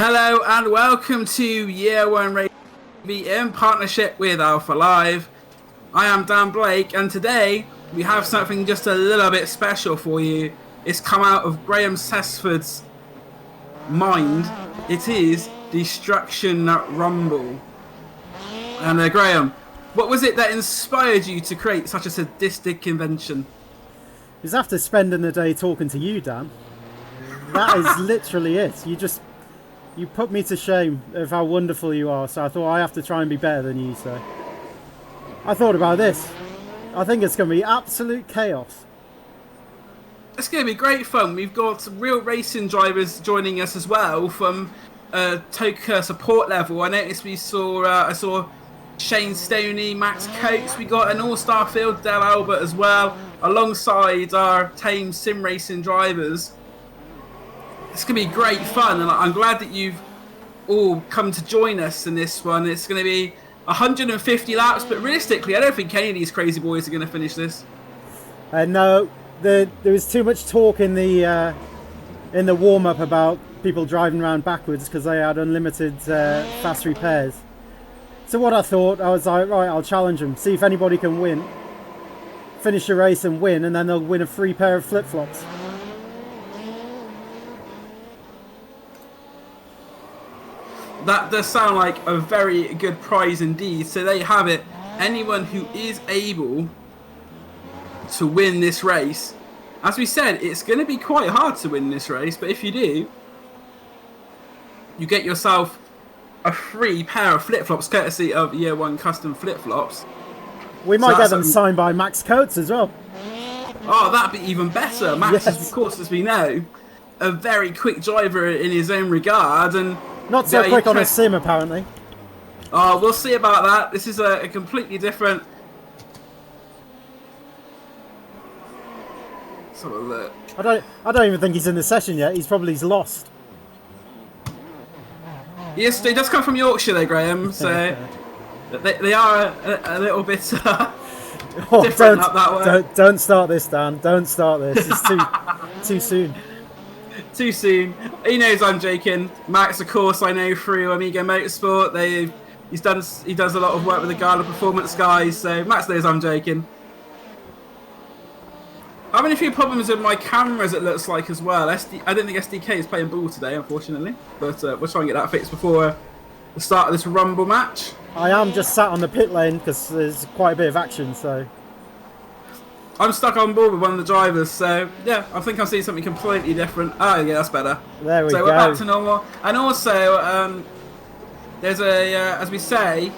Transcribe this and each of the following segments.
Hello and welcome to Yearone Radio in partnership with Alpha Live. I am Dan Blake, and today we have something just a little bit special for you. It's come out of Graham Sessford's mind. It is Destruction Rumble. And Graham, what was it that inspired you to create such a sadistic invention? It was after spending the day talking to you, Dan. That is literally it. You put me to shame of how wonderful you are, so I thought I have to try and be better than you, so I thought about this. I think it's going to be absolute chaos. It's going to be great fun. We've got real racing drivers joining us as well from Toka support level. I noticed I saw Shane Stoney, Max Coates. We got an all-star field, Dale Albert as well, alongside our tame sim racing drivers. It's going to be great fun, and I'm glad that you've all come to join us in this one. It's going to be 150 laps, but realistically, I don't think any of these crazy boys are going to finish this. No, there was too much talk in the warm-up about people driving around backwards because they had unlimited fast repairs. So what I thought, I was like, right, I'll challenge them, see if anybody can win, finish the race and win, and then they'll win a free pair of flip-flops. That does sound like a very good prize indeed. So there you have it. Anyone who is able to win this race, as we said, it's going to be quite hard to win this race, but if you do, you get yourself a free pair of flip-flops courtesy of Year One Custom Flip-Flops. We might get them signed by Max Coates as well. Oh, that'd be even better. Max Yes. is, of course, as we know, a very quick driver in his own regard, and Not so quick on a sim, apparently. Oh, we'll see about that. This is a completely different. Let's have a look. I don't even think he's in the session yet. He's probably lost. Yes, he does come from Yorkshire, though, Graham. So they are a little bit different up that way. Don't start this, Dan. Don't start this. It's too soon. Too soon. He knows I'm joking. Max, of course, I know through Amiga Motorsport. He does a lot of work with the Gala Performance guys, so Max knows I'm joking. I'm having a few problems with my cameras, it looks like, as well. I don't think SDK is playing ball today, unfortunately, but we'll try and get that fixed before the start of this Rumble match. I am just sat on the pit lane because there's quite a bit of action, so I'm stuck on board with one of the drivers, so yeah, I think I'm seeing something completely different. Oh yeah, that's better. There we go. So we're back to normal. And also, there's as we say,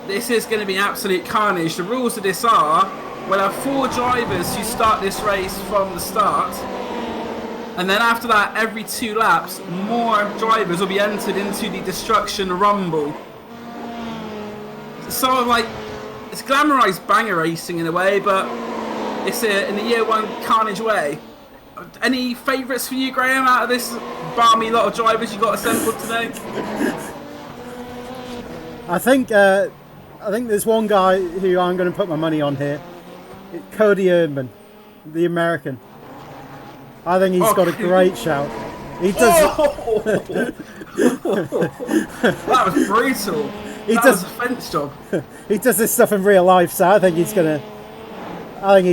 this is going to be absolute carnage. The rules of this are, we'll have 4 drivers who start this race from the start, and then after that, every 2 laps, more drivers will be entered into the Destruction Rumble. It's sort of like, it's glamorized banger racing in a way, but it's in the Year One carnage way. Any favourites for you, Graham, out of this balmy lot of drivers you got assembled today? I think there's one guy who I'm going to put my money on here. Cody Erdman, the American. I think he's got a great shout. He does. That was brutal. That was a fence job. He does this stuff in real life, so I think he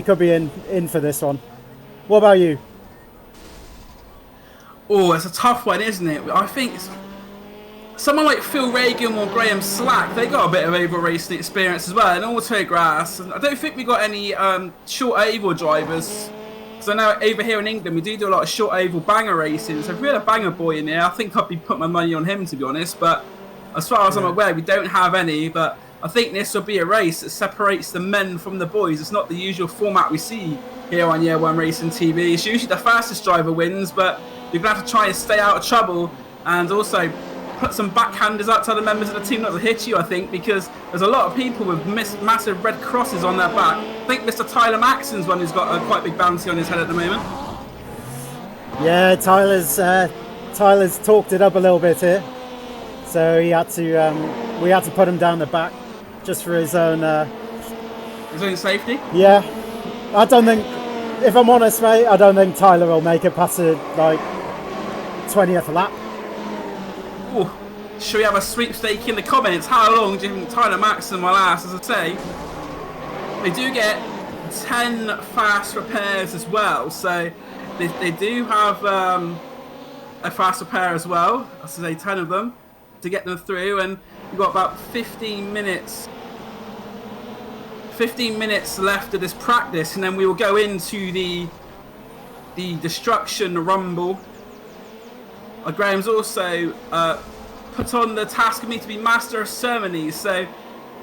could be in for this one. What about you? Oh, it's a tough one, isn't it? I think someone like Phil Reagan or Graham Slack, they got a bit of oval racing experience as well, and auto grass. And I don't think we got any short oval drivers, because I know over here in England we do a lot of short oval banger racing. So if we had a banger boy in there, I think I'd be putting my money on him, to be honest. But as far as I'm aware, we don't have any. But I think this will be a race that separates the men from the boys. It's not the usual format we see here on Year One Racing TV. It's usually the fastest driver wins, but you're going to have to try and stay out of trouble, and also put some backhanders out to other members of the team not to hit you, I think, because there's a lot of people with massive red crosses on their back. I think Mr. Tyler Maxon's one who's got a quite big bounty on his head at the moment. Yeah, Tyler's talked it up a little bit here, so we had to put him down the back just for his own safety. Yeah, I don't think, if I'm honest, mate, I don't think Tyler will make it past the 20th lap. Ooh, should we have a sweepstake in the comments? How long do you think Tyler Maxson will last? As I say, they do get 10 fast repairs as well, so they do have a fast repair as well. As I say, 10 of them to get them through, and we've got about 15 minutes. 15 minutes left of this practice, and then we will go into the destruction rumble. Graham's also put on the task of me to be master of ceremonies, so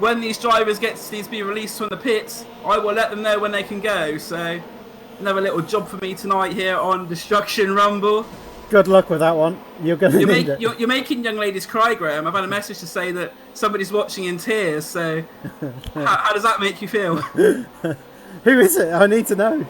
when these drivers get to be released from the pits, I will let them know when they can go. So another little job for me tonight here on Destruction Rumble. Good luck with that one. You're going to need it. You're making young ladies cry, Graham. I've had a message to say that somebody's watching in tears, so how does that make you feel? Who is it? I need to know.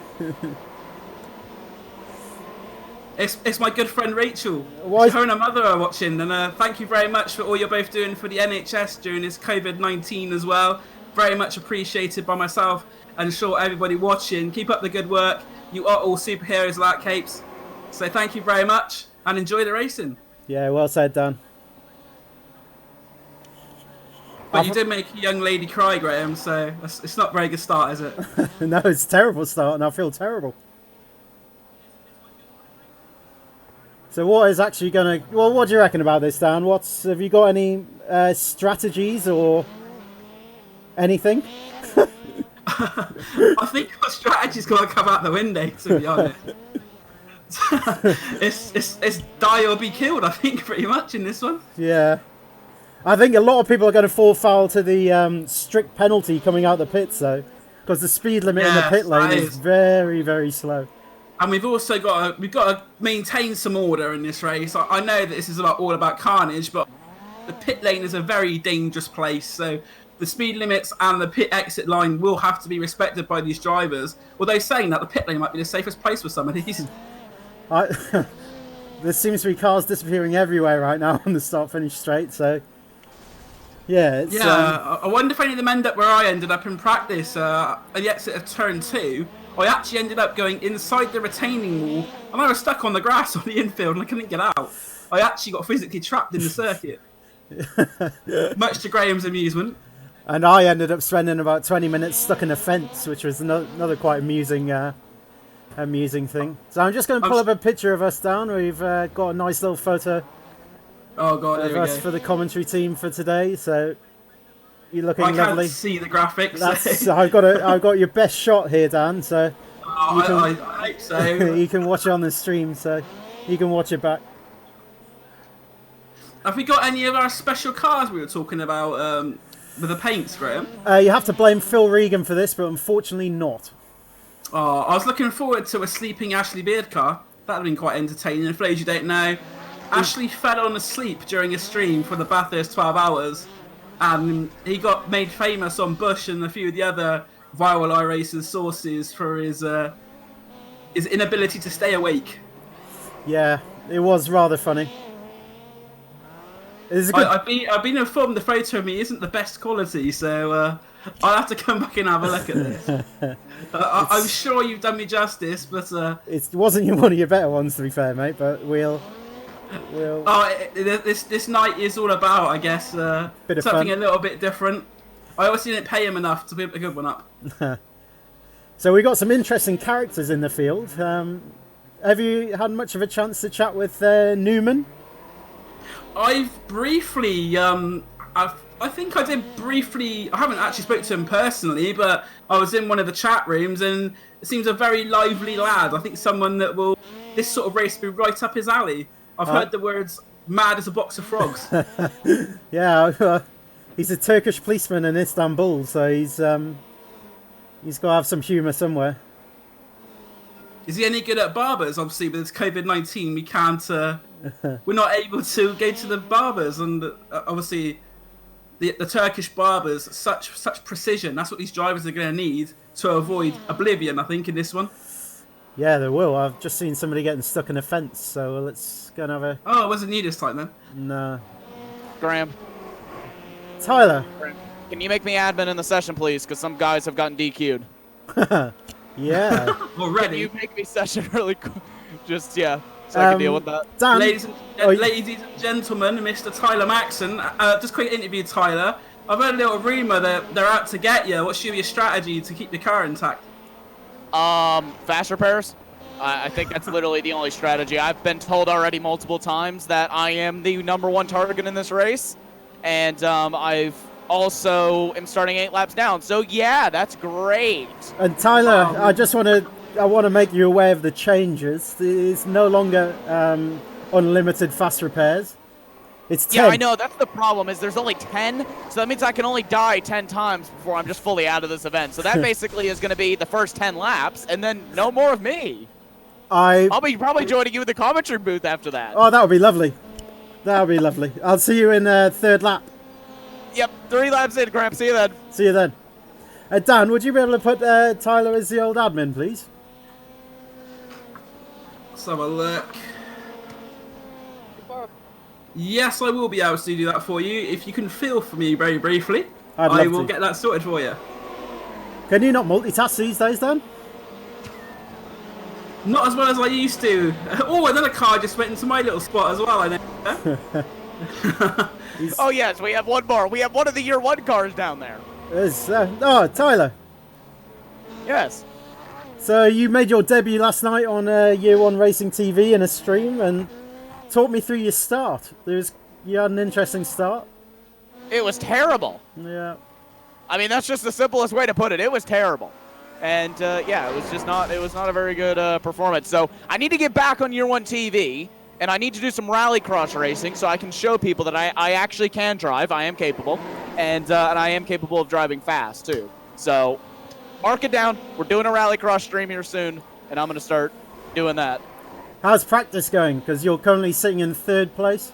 It's my good friend Rachel. Why? Her and her mother are watching, and thank you very much for all you're both doing for the NHS during this COVID-19 as well. Very much appreciated by myself and sure everybody watching. Keep up the good work. You are all superheroes like capes. So thank you very much and enjoy the racing. Yeah, well said, Dan. But you did make a young lady cry, Graham, so it's not a very good start, is it? No, it's a terrible start, and I feel terrible. So what is actually going to... Well, what do you reckon about this, Dan? Have you got any strategies or anything? I think our strategy's got to come out the window, to be honest. it's die or be killed, I think, pretty much in this one. Yeah. I think a lot of people are going to fall foul to the strict penalty coming out the pits, though. Because the speed limit in the pit lane is very, very slow. And we've also got to maintain some order in this race. I know that this is all about carnage, but the pit lane is a very dangerous place. So the speed limits and the pit exit line will have to be respected by these drivers. Although saying that, the pit lane might be the safest place for some of these. There seems to be cars disappearing everywhere right now on the start-finish straight. So yeah, I wonder if any of them end up where I ended up in practice at the exit of turn 2. I actually ended up going inside the retaining wall, and I was stuck on the grass on the infield, and I couldn't get out. I actually got physically trapped in the circuit, much to Graham's amusement. And I ended up spending about 20 minutes stuck in a fence, which was another quite amusing thing. So I'm just going to pull up a picture of us, Dan. We've got a nice little photo of us for the commentary team for today. So you're looking lovely. I can't see the graphics. I've got your best shot here, Dan. So I hope so. You can watch it on the stream, so you can watch it back. Have we got any of our special cars we were talking about with the paints, Graham? You have to blame Phil Regan for this, but unfortunately not. Oh, I was looking forward to a sleeping Ashley Beard car. That would have been quite entertaining. And for those you don't know, Ashley fell on asleep during a stream for the Bathurst 12 hours. And he got made famous on Bush and a few of the other viral iRacers sources for his inability to stay awake. Yeah, it was rather funny. I've been informed the photo of me isn't the best quality, so I'll have to come back and have a look at this. I'm sure you've done me justice, but it wasn't one of your better ones, to be fair, mate. But we'll. This night is all about, I guess, something fun. A little bit different. I obviously didn't pay him enough to put a good one up. So we got some interesting characters in the field. Have you had much of a chance to chat with Newman? I've briefly, I think I did briefly. I haven't actually spoke to him personally, but I was in one of the chat rooms, and it seems a very lively lad. I think someone that this sort of race will be right up his alley. I've heard the words "mad as a box of frogs." Yeah, he's a Turkish policeman in Istanbul, so he's got to have some humour somewhere. Is he any good at barbers? Obviously, with this COVID-19, we can't. We're not able to go to the barbers, and obviously, the Turkish barbers such precision. That's what these drivers are going to need to avoid oblivion. I think in this one. Yeah, they will. I've just seen somebody getting stuck in a fence, so let's go and have a... Oh, it wasn't you this time, then? No. Graham. Tyler. Can you make me admin in the session, please? Because some guys have gotten DQ'd. Yeah. Already? Can you make me session really quick? Just, yeah. so I can deal with that. Dan, Ladies and gentlemen, Mr. Tyler Maxson, just quick interview, Tyler. I've heard a little rumour that they're out to get you. What's your strategy to keep your car intact? Fast repairs. I think that's literally the only strategy. I've been told already multiple times that I am the #1 target in this race, and I've also am starting 8 laps down. So yeah, that's great. And Tyler, I want to make you aware of the changes. It's no longer unlimited fast repairs. It's 10. Yeah, I know. That's the problem. Is there's only 10, so that means I can only die 10 times before I'm just fully out of this event. So that basically is going to be the first 10 laps, and then no more of me. I'll be probably joining you in the commentary booth after that. Oh, that would be lovely. That would be lovely. I'll see you in third lap. Yep, 3 laps in, Gramp. See you then. See you then. Dan, would you be able to put Tyler as the old admin, please? Let's have a look. Yes, I will be able to do that for you. If you can feel for me very briefly, I will get that sorted for you. Can you not multitask these days, Dan? Not as well as I used to. Oh, another car just went into my little spot as well, I know. Oh, yes, we have one more. We have one of the Year 1 cars down there. Tyler. Yes. So you made your debut last night on Year 1 Racing TV in a stream, and talk me through your start. You had an interesting start. It was terrible. Yeah. I mean, that's just the simplest way to put it. It was terrible. And, yeah, it was not a very good performance. So I need to get back on Year 1 TV, and I need to do some rallycross racing so I can show people that I actually can drive. I am capable. And I am capable of driving fast, too. So mark it down. We're doing a rallycross stream here soon, and I'm going to start doing that. How's practice going? Because you're currently sitting in third place.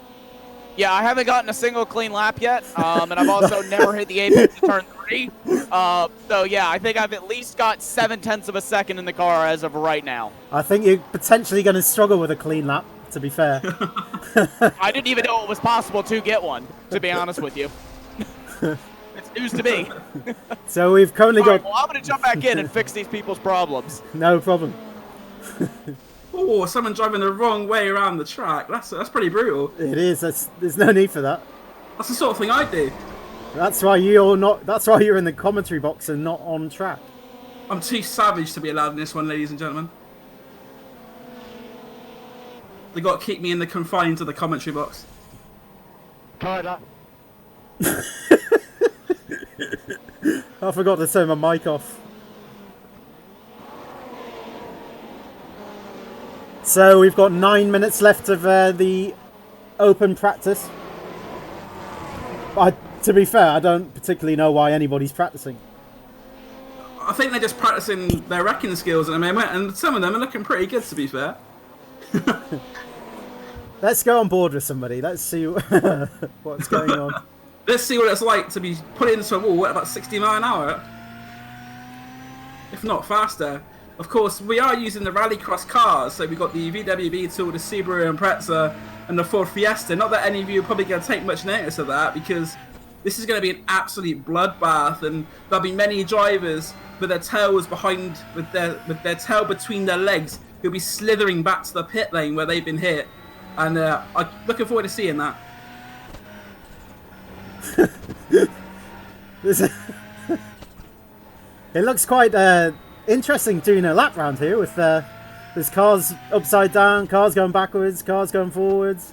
Yeah, I haven't gotten a single clean lap yet, and I've also never hit the apex to turn 3. So, yeah, I think I've at least got 0.7 of a second in the car as of right now. I think you're potentially going to struggle with a clean lap, to be fair. I didn't even know it was possible to get one, to be honest with you. It's news to me. So we've currently got... Well, I'm going to jump back in and fix these people's problems. No problem. Oh, someone driving the wrong way around the track. That's pretty brutal. It is. There's no need for that. That's the sort of thing I do. That's why you're in the commentary box and not on track. I'm too savage to be allowed in this one, ladies and gentlemen. They got to keep me in the confines of the commentary box. Tyler. I forgot to turn my mic off. So we've got 9 minutes left of the open practice. To be fair, I don't particularly know why anybody's practicing. I think they're just practicing their wrecking skills at the moment, and some of them are looking pretty good, to be fair. Let's go on board with somebody. Let's see what's going on. Let's see what it's like to be put into a wall at about 60 miles an hour. If not faster. Of course, we are using the rallycross cars, so we've got the VW Beetle, the Subaru Impreza, and the Ford Fiesta. Not that any of you are probably going to take much notice of that, because this is going to be an absolute bloodbath, and there'll be many drivers with their tails behind, with their tail between their legs, who'll be slithering back to the pit lane where they've been hit. And I'm looking forward to seeing that. It looks quite interesting doing a lap round here with there's cars upside down, cars going backwards, cars going forwards.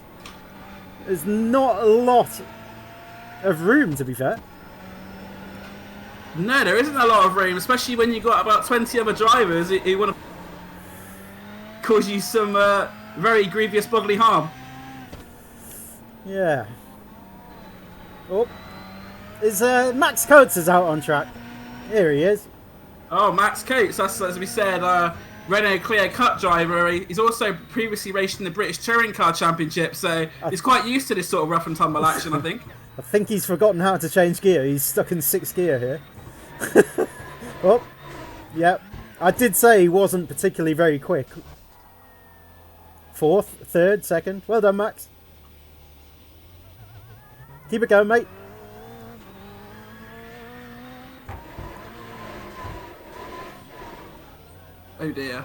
There's not a lot of room, to be fair. No, there isn't a lot of room, especially when you've got about 20 other drivers who want to cause you some very grievous bodily harm. Yeah. Oh, is Max Coates is out on track. Here he is. Oh, Max Coates, that's, as we said, Renault Clio Cup driver. He's also previously raced in the British Touring Car Championship, so he's quite used to this sort of rough and tumble action, I think. I think he's forgotten how to change gear. He's stuck in 6th gear here. Oh, yep. I did say he wasn't particularly very quick. 4th, 3rd, 2nd. Well done, Max. Keep it going, mate. Oh dear.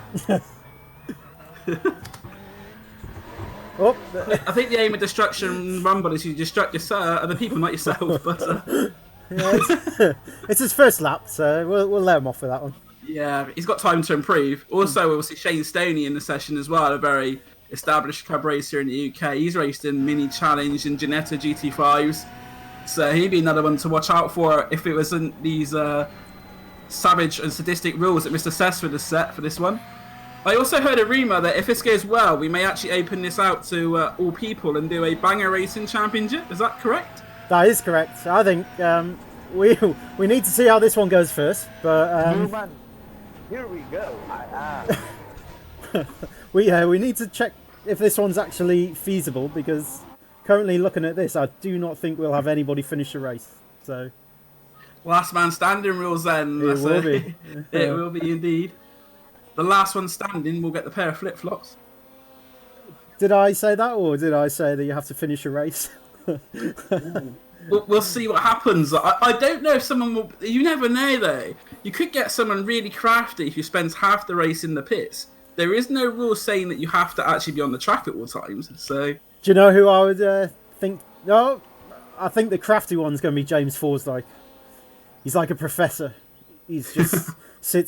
Oh, I think the aim of Destruction Rumble is you destruct yourself, other people, not yourself. But yeah, it's his first lap, so we'll let him off with that one. yeah, he's got time to improve. Also, we'll see Shane Stoney in the session as well, a very established cab racer in the UK. He's raced in Mini Challenge and Ginetta GT5s, so he'd be another one to watch out for if it wasn't these savage and sadistic rules that Mr. Sessford has set for this one. I also heard a rumour that if this goes well, we may actually open this out to all people and do a banger racing championship. Is that correct? That is correct. I think we need to see how this one goes first, but Newman, here we go. we need to check if this one's actually feasible, because currently looking at this, I do not think we'll have anybody finish the race. So Last man standing rules then. it will be. It will be indeed. The last one standing will get the pair of flip-flops. Did I say that, or did I say that you have to finish a race? We'll see what happens. I don't know if someone will... You never know, though. You could get someone really crafty who spends half the race in the pits. There is no rule saying that you have to actually be on the track at all times. So, Do you know who I would think? No, I think the crafty one's going to be James Forsdyke. He's like a professor. He's just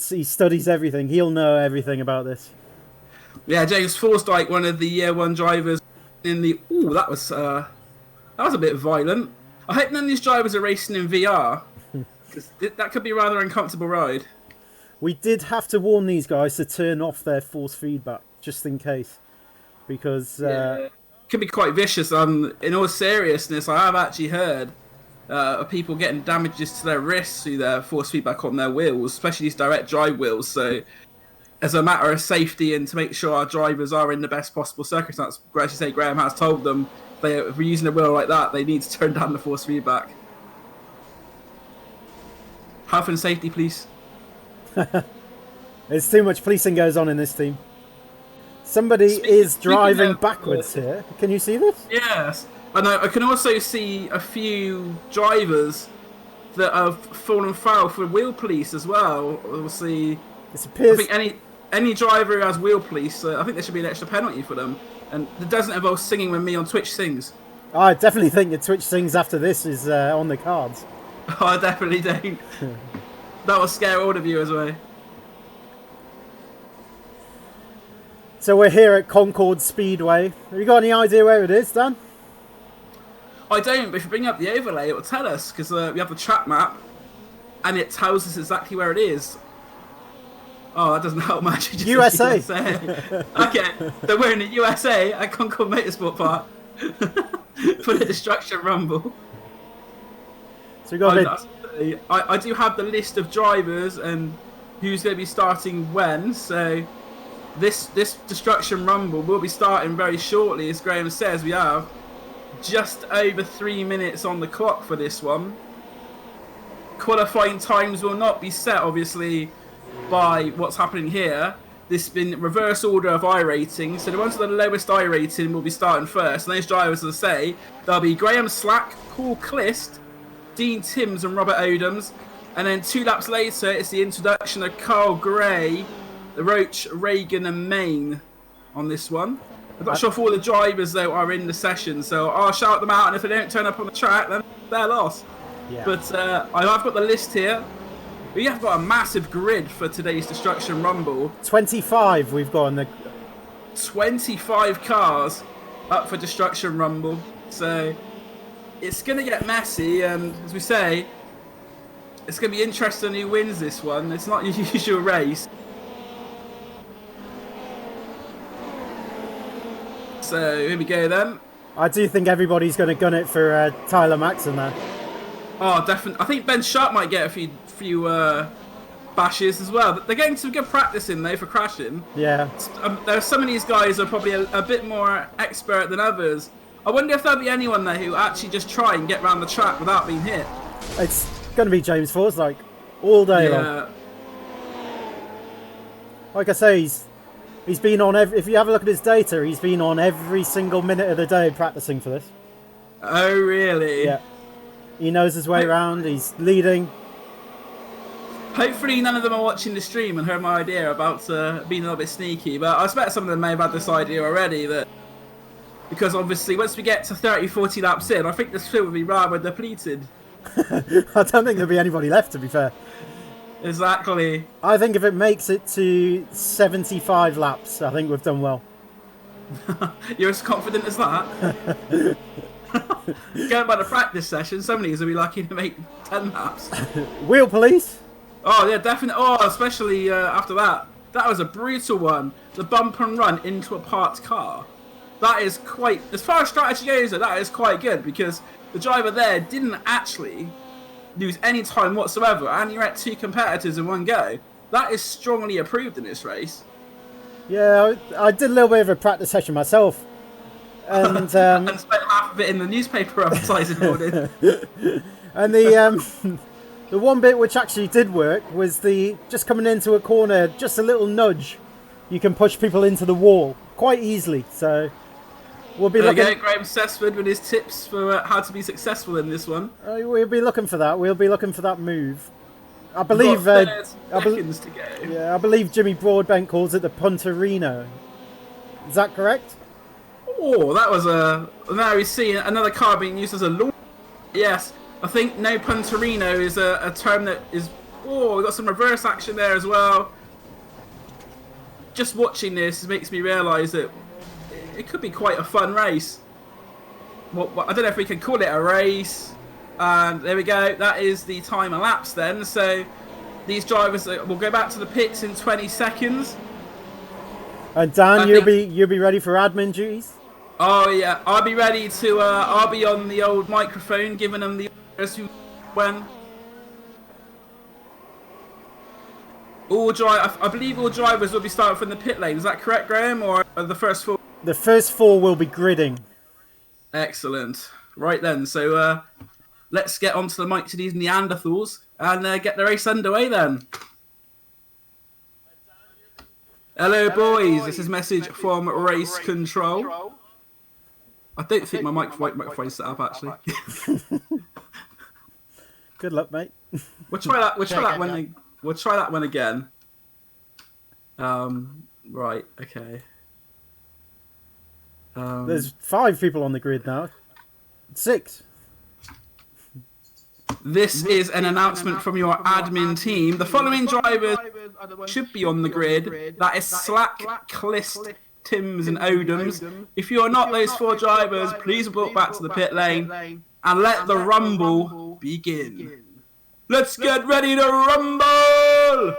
he studies everything. He'll know everything about this. yeah, James Forsdyke, one of the Year One drivers in the... Ooh, that was a bit violent. I hope none of these drivers are racing in VR, because that could be a rather uncomfortable ride. We did have to warn these guys to turn off their force feedback, just in case. Because... Could be quite vicious. In all seriousness, I have actually heard of people getting damages to their wrists through their force feedback on their wheels, especially these direct drive wheels. So, as a matter of safety and to make sure our drivers are in the best possible circumstance, as you say, Graham has told them, if we're using a wheel like that, they need to turn down the force feedback. Health and safety, please. There's too much policing goes on in this team. Somebody is driving backwards here. Can you see this? Yes. And I can also see a few drivers that have fallen foul for wheel police as well. Obviously, It appears... I think any driver who has wheel police, I think there should be an extra penalty for them. And it doesn't involve singing when me on Twitch sings. I definitely think the Twitch things after this is on the cards. I definitely don't. That will scare all the viewers away. So we're here at Concord Speedway. Have you got any idea where it is, Dan? I don't, but if you bring up the overlay, it will tell us, because we have the track map, and it tells us exactly where it is. Oh, that doesn't help much. It just USA. says USA. Okay, so we're in the USA at Concord Motorsport Park for the Destruction Rumble. So we got a bit... I do have the list of drivers and who's going to be starting when, so this Destruction Rumble will be starting very shortly. As Graham says, we have just over 3 minutes on the clock for this one. Qualifying times will not be set, obviously, by what's happening here. This has been reverse order of I rating, so the ones with the lowest I rating will be starting first. And those drivers, as I say, there'll be Graham Slack, Paul Clist, Dean Timms and Robert Odoms, and then 2 laps later it's the introduction of Carl Gray, the Roach, Reagan and Main on this one. I'm not sure if all the drivers though are in the session, so I'll shout them out, and if they don't turn up on the track then they're lost. Yeah. But I've got the list here. We have got a massive grid for today's Destruction Rumble. 25 we've got on the... 25 cars up for Destruction Rumble, so it's going to get messy, and as we say, it's going to be interesting who wins this one. It's not your usual race. So here we go then. I do think everybody's going to gun it for Tyler Maxon there. Oh, definitely. I think Ben Sharp might get a few bashes as well. They're getting some good practice in though for crashing. Yeah. There are some of these guys are probably a bit more expert than others. I wonder if there'll be anyone there who actually just try and get around the track without being hit. It's going to be James Forsdyke all day long. Like I say, he's been on if you have a look at his data, he's been on every single minute of the day practicing for this. Oh, really? Yeah. He knows his way around, he's leading. Hopefully none of them are watching the stream and heard my idea about being a little bit sneaky, but I expect some of them may have had this idea already, that Because obviously, once we get to 30, 40 laps in, I think this field will be rather depleted. I don't think there'll be anybody left, to be fair. Exactly. I think if it makes it to 75 laps, I think we've done well. You're as confident as that? Going by the practice session, somebody's going to be lucky to make 10 laps. Wheel police? Oh, yeah, definitely. Oh, especially after that. That was a brutal one. The bump and run into a parked car. That is quite... As far as strategy goes, that is quite good, because the driver there didn't actually lose any time whatsoever, and you're at 2 competitors in one go. That is strongly approved in this race. Yeah, I did a little bit of a practice session myself. And And spent half of it in the newspaper advertising board. and the one bit which actually did work was the just coming into a corner, just a little nudge. You can push people into the wall quite easily. So we'll be There you looking. go, Graham Sessford with his tips for how to be successful in this one. We'll be looking for that. We'll be looking for that move. I believe. We've got 30 seconds to go. Yeah, I believe Jimmy Broadbent calls it the Punterino. Is that correct? Oh, that was a... Now we see another car being used as a launch. Yes, I think no punterino is a term that is... Oh, we've got some reverse action there as well. Just watching this makes me realise that it could be quite a fun race. I don't know if we can call it a race. And there we go. That is the time elapsed then. So these drivers will go back to the pits in 20 seconds. And Dan, you'll be ready for admin duties. Oh yeah, I'll be ready to. I'll be on the old microphone, giving them the orders who, when. I believe all drivers will be starting from the pit lane. Is that correct, Graham, or are the first 4? The first 4 will be gridding. Excellent. Right then, so let's get onto the mic to these Neanderthals and get the race underway then. Hello, boys. This is a message from Race Control. I don't think my microphone's set up actually. Good luck, mate. We'll try that. We'll try that one again. Right. Okay. There's 5 people on the grid now. 6. This is an announcement from your admin team. The following drivers should be on the grid. That is Slack, Clist, Tims and Odoms. If you are not those 4 drivers, please report back to the pit lane and let the rumble begin. Let's get ready to rumble!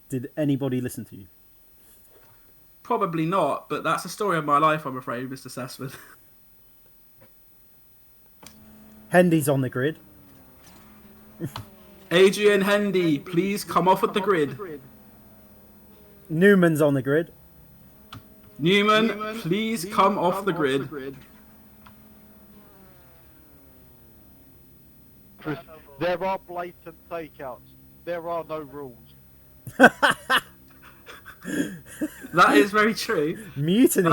Did anybody listen to you? Probably not, but that's the story of my life, I'm afraid, Mr. Sessford. Hendy's on the grid. Adrian Hendy, please come off at the grid. Newman's on the grid. Newman, please come off the grid. Chris, there are blatant takeouts. There are no rules. That is very true. Mutiny.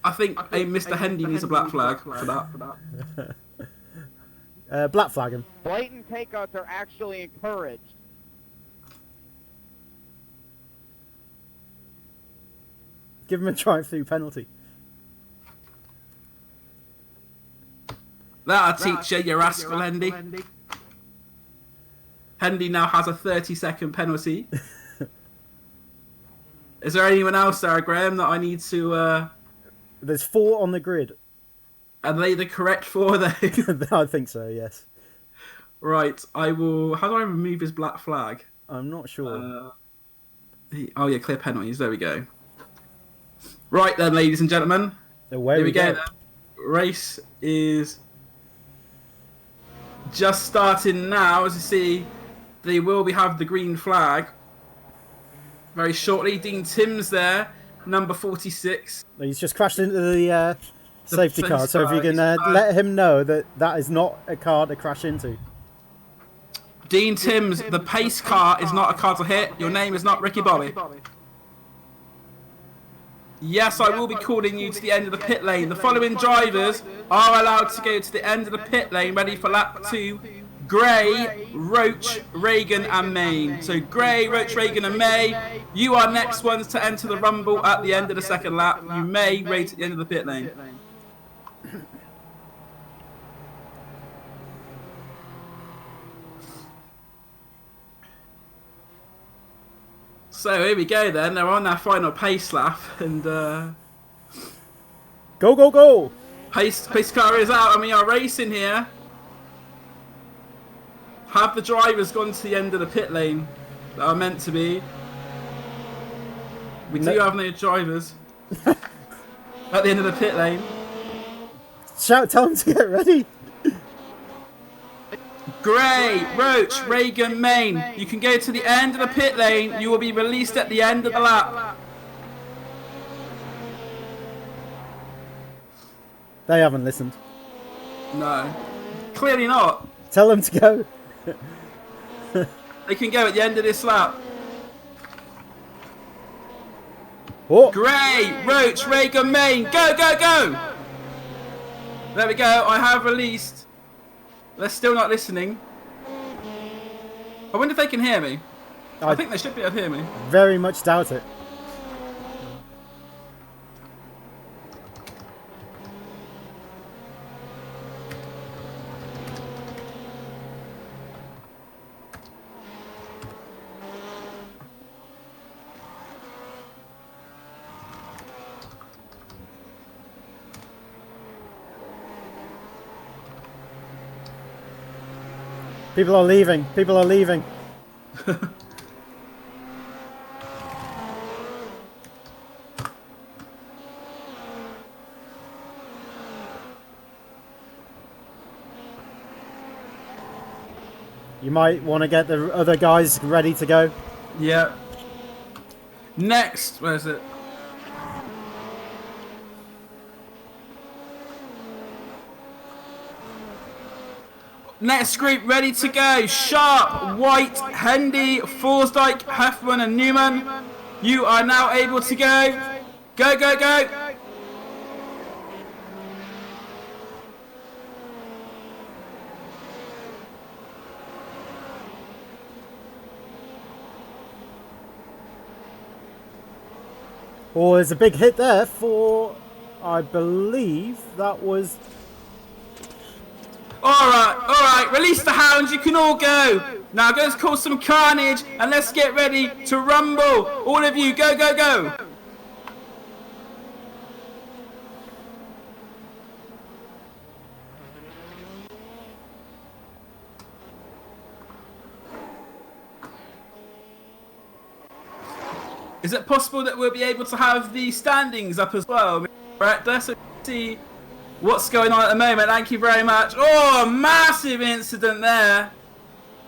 I think Mr. Hendy needs a black flag for that. Black flag him. Blatant takeouts are actually encouraged. Give him a drive-through penalty. That'll teach you, you rascal, Hendy. Hendy now has a 30-second penalty. Is there anyone else there, Graham, that I need to... There's 4 on the grid. Are they the correct 4, though? I think so, yes. Right, I will... How do I remove his black flag? I'm not sure. Oh, yeah, clear penalties. There we go. Right then, ladies and gentlemen. Away Here we go. Race is just starting now. As you see, they will have the green flag very shortly. Dean Timms there, number 46. He's just crashed into the safety car, so if you can safety car. let him know that that is not a car to crash into. Dean Timms, the pace car is not a car to hit. Your name is not Ricky Bobby. Yes, I will be calling you to the end of the pit lane. The following drivers are allowed to go to the end of the pit lane, ready for lap 2 Gray, Roach, Reagan, and Main. So Gray, Roach, Reagan, and May, you are next ones to enter the rumble at the end of the second lap. You may race at the end of the pit lane. So here we go then, they're on their final pace lap, and Go, go, go! pace car is out and we are racing here. Have the drivers gone to the end of the pit lane that are meant to be? We do have no drivers at the end of the pit lane. Tell them to get ready. Gray, Roach, Reagan, Main. You can go to the end of the pit lane. You will be released at the end of the lap. They haven't listened. No. Clearly not. Tell them to go. They can go at the end of this lap. Oh, Gray, Roach, Reagan, Main. Go, go, go! There we go. I have released. They're still not listening. I wonder if they can hear me. I think they should be able to hear me. very much doubt it. People are leaving. People are leaving. You might want to get the other guys ready to go. Yeah. Next, where is it? Next group ready to go. Sharp, White, Hendy, Forsdyke, Heffman and Newman. You are now able to go. Go, go, go. Oh, there's a big hit there for, I believe that was... Alright, release the hounds, you can all go. Now go and cause some carnage and let's get ready to rumble. All of you, go, go, go. Is it possible that we'll be able to have the standings up as well? Right, let's see what's going on at the moment. Thank you very much. Oh, massive incident there.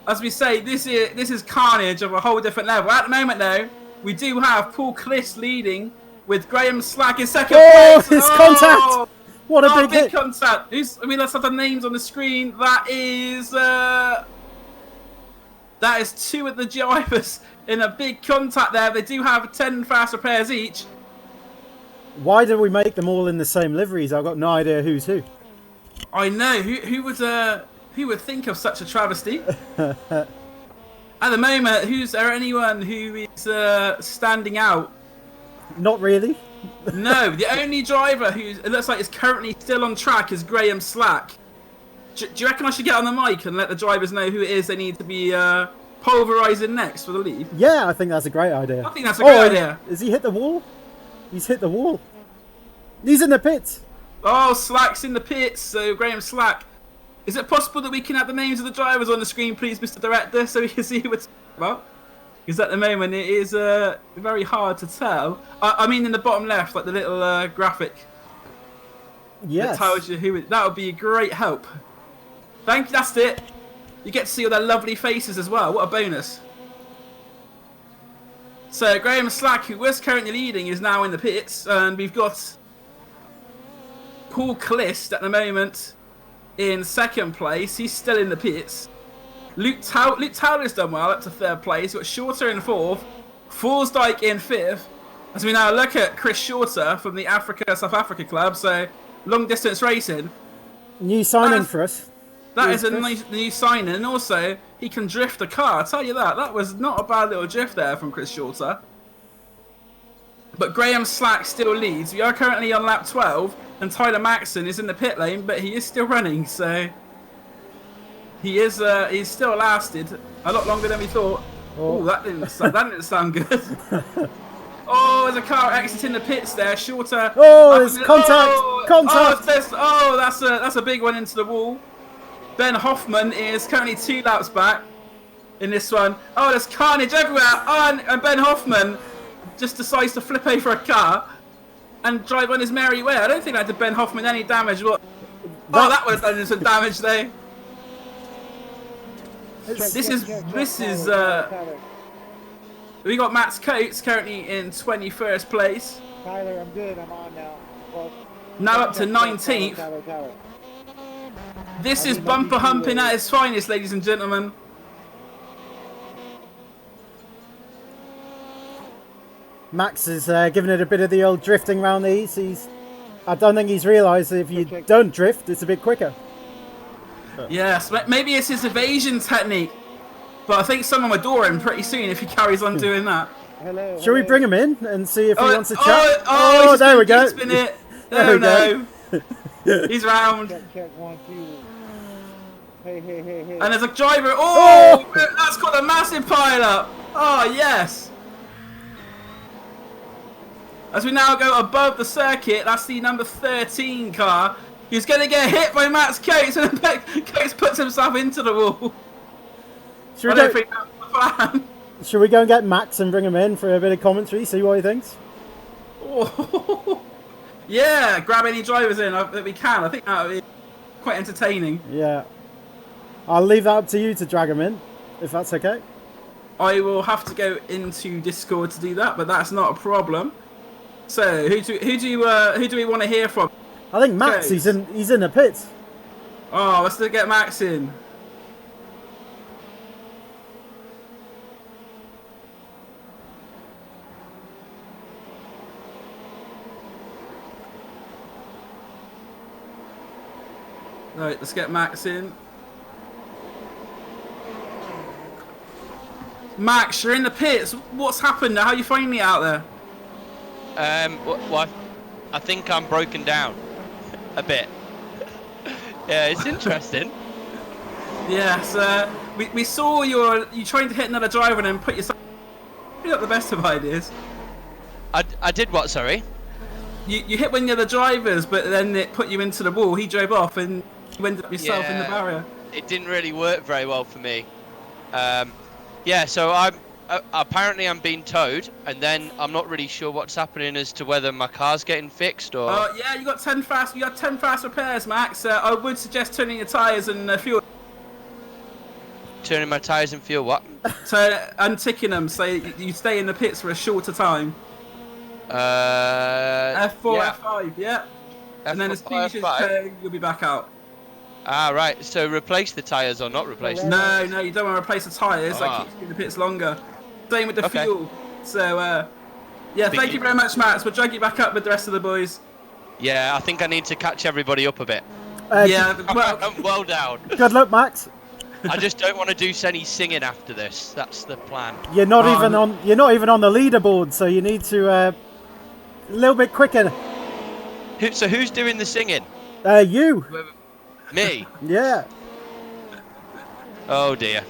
As we say, this is carnage of a whole different level. At the moment, though, we do have Paul Cliss leading with Graham Slack in second place. It's contact! What a big hit! Contact. Let's have the names on the screen. That is two of the drivers in a big contact there. They do have 10 fast repairs each. Why did we make them all in the same liveries? I've got no idea who's who. I know. Who would think of such a travesty? At the moment, is there anyone who is standing out? Not really. No, the only driver who it looks like is currently still on track is Graham Slack. Do you reckon I should get on the mic and let the drivers know who it is they need to be pulverising next for the lead? Yeah, I think that's a great idea. I think that's a great idea. Has he hit the wall? He's hit the wall. He's in the pits. Oh, Slack's in the pits, so Graham Slack. Is it possible that we can have the names of the drivers on the screen, please, Mr. Director, so we can see who it's about? Because at the moment it is very hard to tell. I mean, in the bottom left, like the little graphic. Yes. That tells you who. That would be a great help. Thank you. That's it. You get to see all their lovely faces as well. What a bonus. So Graham Slack, who was currently leading, is now in the pits, and we've got Paul Clist at the moment in second place. He's still in the pits. Luke Towler's done well up to third place. We've got Shorter in fourth, Forsdyke in fifth. As we now look at Chris Shorter from the South Africa club, so long distance racing. New signing for us. That is a nice new signing, and also he can drift a car. I'll tell you that. That was not a bad little drift there from Chris Shorter. But Graham Slack still leads. We are currently on lap 12, and Tyler Maxson is in the pit lane, but he is still running, so he is he's still lasted a lot longer than we thought. Oh, that didn't sound good. Oh, there's a car exiting the pits there. Shorter. Oh, there's contact! Contact! That's a big one into the wall. Ben Hoffman is currently 2 laps back in this one. Oh, there's carnage everywhere. Oh, and Ben Hoffman just decides to flip over a car and drive on his merry way. I don't think that did Ben Hoffman any damage. What? Oh, that would have done some damage there. This is. We got Max Coates currently in 21st place. Tyler, I'm good. I'm on now. Well, Now up to 19th. Tyler. This is bumper humping at its finest, ladies and gentlemen. Max is giving it a bit of the old drifting round these. I don't think he's realised that if you don't drift, it's a bit quicker. Yes, maybe it's his evasion technique. But I think someone will door him pretty soon if he carries on doing that. Hello. Shall we bring him in and see if he wants to chat? Oh, there we go. Spin it. There we no. He's round. Check 1, 2. Hey. And there's a driver. Oh, that's got a massive pile up. Oh, yes. As we now go above the circuit, that's the number 13 car. He's going to get hit by Max Coates, and Coates puts himself into the wall. I don't think that's the plan. Should we go and get Max and bring him in for a bit of commentary, see what he thinks? Oh. Yeah, grab any drivers in that we can. I think that would be quite entertaining. Yeah. I'll leave that up to you to drag him in, if that's okay. I will have to go into Discord to do that, but that's not a problem. So, who do we want to hear from? I think Max, he's in the pits. Oh, let's get Max in. Right, let's get Max in. Max, you're in the pits. What's happened? How are you finding it out there? Well, I think I'm broken down a bit. Yeah, it's interesting. Yes, we saw you trying to hit another driver and then put yourself. You're not the best of ideas. I did what? Sorry. You hit one of the other drivers, but then it put you into the wall. He drove off and you ended up yourself in the barrier. It didn't really work very well for me. Yeah, so I'm apparently I'm being towed, and then I'm not really sure what's happening as to whether my car's getting fixed or. Yeah, you got 10 fast. You got 10 fast repairs, Max. I would suggest turning your tyres and fuel. Turning my tyres and fuel. What? So unticking them, so you stay in the pits for a shorter time. F4, yeah. F5, yeah. And then as soon as you'll be back out. Ah, right. So replace the tyres or not replace them? No, you don't want to replace the tyres. That keeps you in the pits longer. Same with the fuel. So, yeah, thank you very much, Max. We'll drag you back up with the rest of the boys. Yeah, I think I need to catch everybody up a bit. Yeah, well, I'm well down. Good luck, Max. I just don't want to do any singing after this. That's the plan. You're not even on. You're not even on the leaderboard, so you need to a little bit quicker. So who's doing the singing? You. Me? Yeah. Oh dear.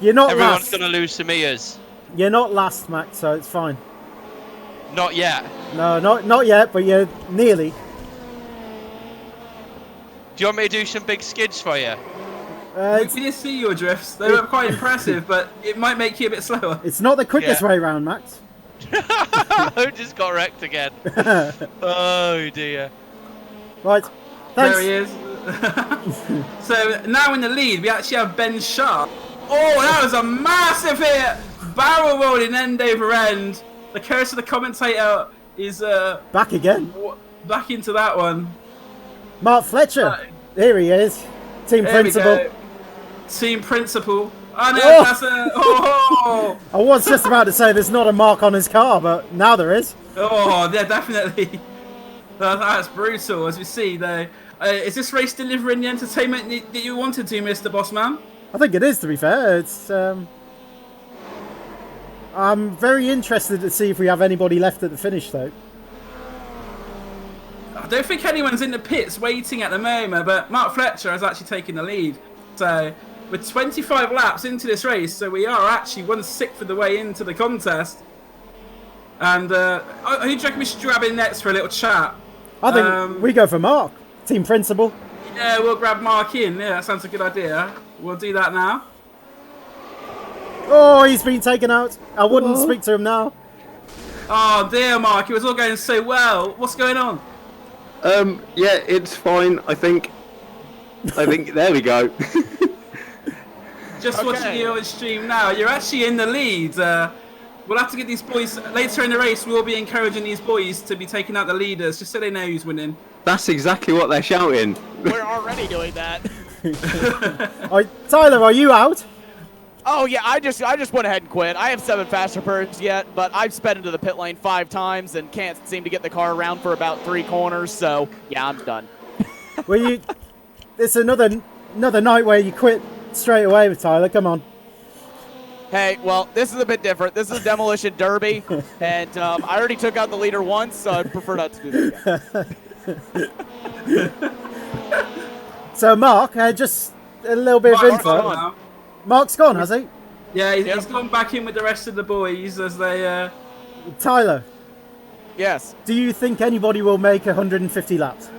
You're not Everyone's last. gonna lose some ears. You're not last, Max, so it's fine. Not yet. No, not yet, but you're nearly. Do you want me to do some big skids for you? we did see your drifts. They were quite impressive, but it might make you a bit slower. It's not the quickest way round, Max. I just got wrecked again. Oh dear. Right. Thanks. There he is. So now in the lead, we actually have Ben Sharp. Oh, that was a massive hit! Barrel rolling end over end. The curse of the commentator is Back again. back into that one. Mark Fletcher. Here he is. Team There principal. we go. Team principal. Oh no, Oh. that's a. Oh, I was just about to say there's not a mark on his car, but now there is. oh, yeah, definitely. That's brutal, as we see though. Is this race delivering the entertainment that you wanted to, Mr. Bossman? I think it is, to be fair. It's. I'm very interested to see if we have anybody left at the finish, though. I don't think anyone's in the pits waiting at the moment, but Mark Fletcher has actually taken the lead. So, with 25 laps into this race, so we are actually 1/6 of the way into the contest. And who do you reckon we should grab in next for a little chat? I think we go for Mark, team principal. Yeah, we'll grab Mark in. Yeah, that sounds a good idea. We'll do that now. Oh, he's been taken out. I wouldn't speak to him now. Oh dear, Mark, it was all going so well. What's going on? Yeah, it's fine. I think there we go. Just watching you on stream now. You're actually in the lead. We'll have to get these boys later in the race. We'll be encouraging these boys to be taking out the leaders, just so they know who's winning. That's exactly what they're shouting. We're already doing that. Tyler, are you out? Oh yeah, I just went ahead and quit. I have 7 faster birds yet, but I've sped into the pit lane 5 times and can't seem to get the car around for about 3 corners. So yeah, I'm done. Well, it's another night where you quit straight away with Tyler. Come on. Hey, well, this is a bit different. This is a demolition derby, and I already took out the leader once, so I'd prefer not to do that again. So Mark, just a little bit of info. Now. Mark's gone, has he? Yeah, he's gone back in with the rest of the boys as they. Tyler, Yes. do you think anybody will make 150 laps?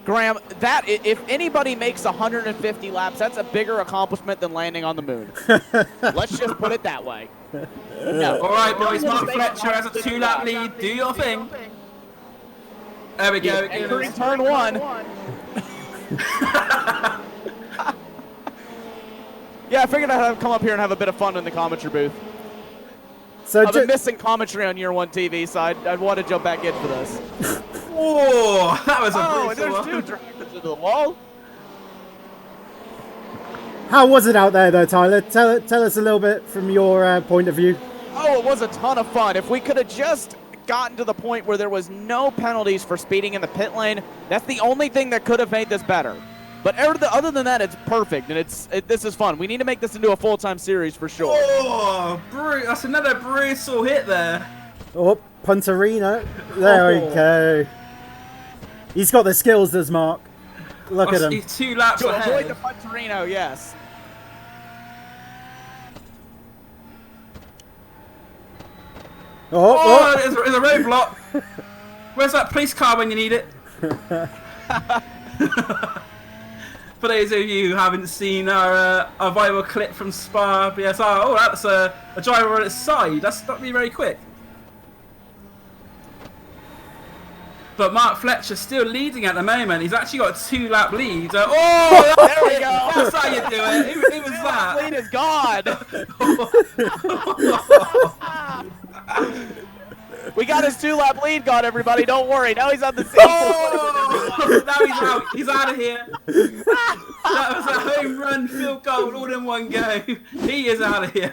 Graham, if anybody makes 150 laps, that's a bigger accomplishment than landing on the moon. Let's just put it that way. No. All right, boys. Mark Fletcher has a 2-lap lead. Do your thing. There we go. Entering turn 1. Yeah, I figured I'd come up here and have a bit of fun in the commentary booth. So I've been missing commentary on Yearone TV, so I'd want to jump back in for this. Oh, that was a brutal there's one. 2 drivers into the wall. how was it out there, though, Tyler? Tell us a little bit from your point of view. Oh, it was a ton of fun. If we could have just gotten to the point where there was no penalties for speeding in the pit lane, that's the only thing that could have made this better. But other than that, it's perfect, and this is fun. We need to make this into a full-time series for sure. Oh, that's another brutal hit there. Oh, Punterino. There we go. He's got the skills, does Mark. Look at him. He's 2 laps To avoid ahead. the Punterino, yes. Oh, there's a roadblock. Where's that police car when you need it? For those of you who haven't seen our viral clip from Spa BSR, oh, that's a driver on its side. That's not really very quick. But Mark Fletcher's still leading at the moment. He's actually got a 2-lap lead. Oh, There we go. That's how you do it. Who was that? Lead is gone. We got his 2-lap lead gone, everybody. Don't worry. Now he's on the same. Oh, now he's out. He's out of here. That was a home run field goal all in one go. He is out of here.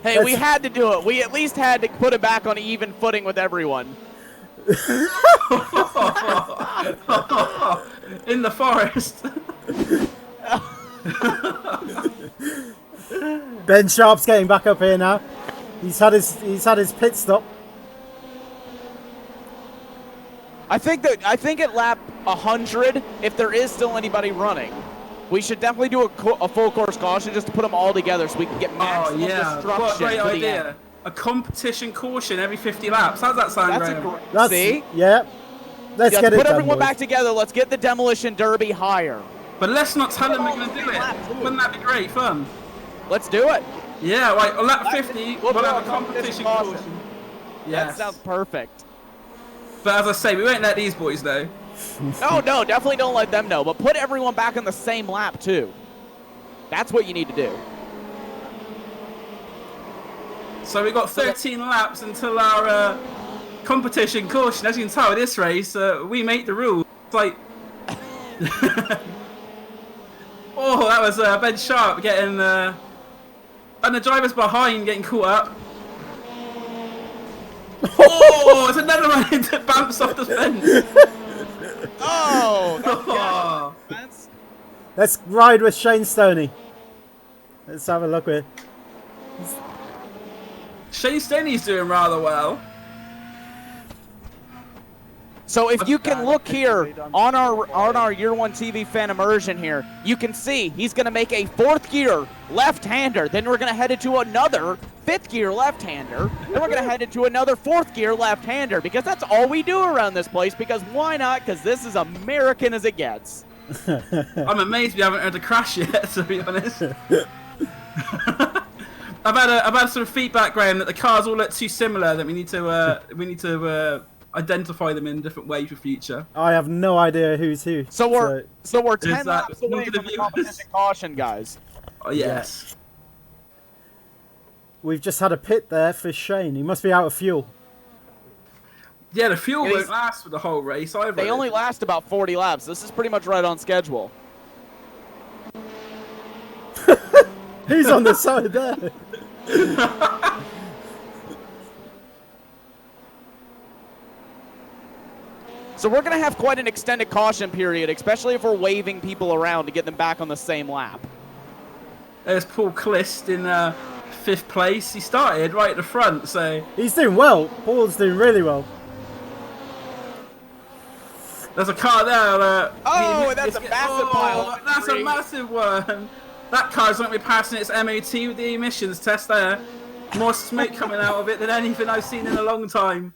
Hey, we had to do it. We at least had to put it back on even footing with everyone. In the forest. Ben Sharp's getting back up here now. He's had his pit stop. I think at lap 100, if there is still anybody running, we should definitely do a full course caution just to put them all together so we can get maximum Oh yeah, destruction what a great to the idea. end. A competition caution every 50 laps. How's that sound, That's a Graham? great. See? Yeah. Let's get it put done, everyone boys. back together. Let's get the demolition derby higher. But let's not tell them we're going to do it. Wouldn't that be great fun? Let's do it. Yeah, right, on lap 50, We'll we'll do have a a competition caution. caution. That Yes. sounds perfect. But as I say, we won't let these boys know. Oh no, definitely don't let them know. But put everyone back on the same lap too. That's what you need to do. So we've got 13 laps until our competition caution. As you can tell with this race, we make the rules. It's like... oh, that was Ben Sharp getting... and the drivers behind getting caught up. Oh, it's another one that bounced off the fence. Oh, Oh. that's Let's ride with Shane Stoney. Let's have a look with. Shane Stoney's doing rather well. So if you can look here on our Year One TV fan immersion here, you can see he's going to make a 4th gear left-hander. Then we're going to head into another 5th gear left-hander. Then we're going to head into another 4th gear left-hander because that's all we do around this place. Because why not? Because this is American as it gets. I'm amazed we haven't had a crash yet, to be honest. I've had some feedback, Graham, that the cars all look too similar. That we need to identify them in a different way for future. I have no idea who's who. So we're 10 that laps away not from gonna the be competition us? caution, guys. Oh yes. We've just had a pit there for Shane. He must be out of fuel. Yeah, the fuel Yeah, won't last for the whole race either. They only last about 40 laps. This is pretty much right on schedule. Who's on the side there? So we're going to have quite an extended caution period, especially if we're waving people around to get them back on the same lap. There's Paul Clist in 5th place. He started right at the front, so He's doing well. Paul's doing really well. there's a car there. Oh, and that's a massive pile of That's a debris. massive one. That car's not going to be passing its MOT with the emissions test there. More smoke coming out of it than anything I've seen in a long time.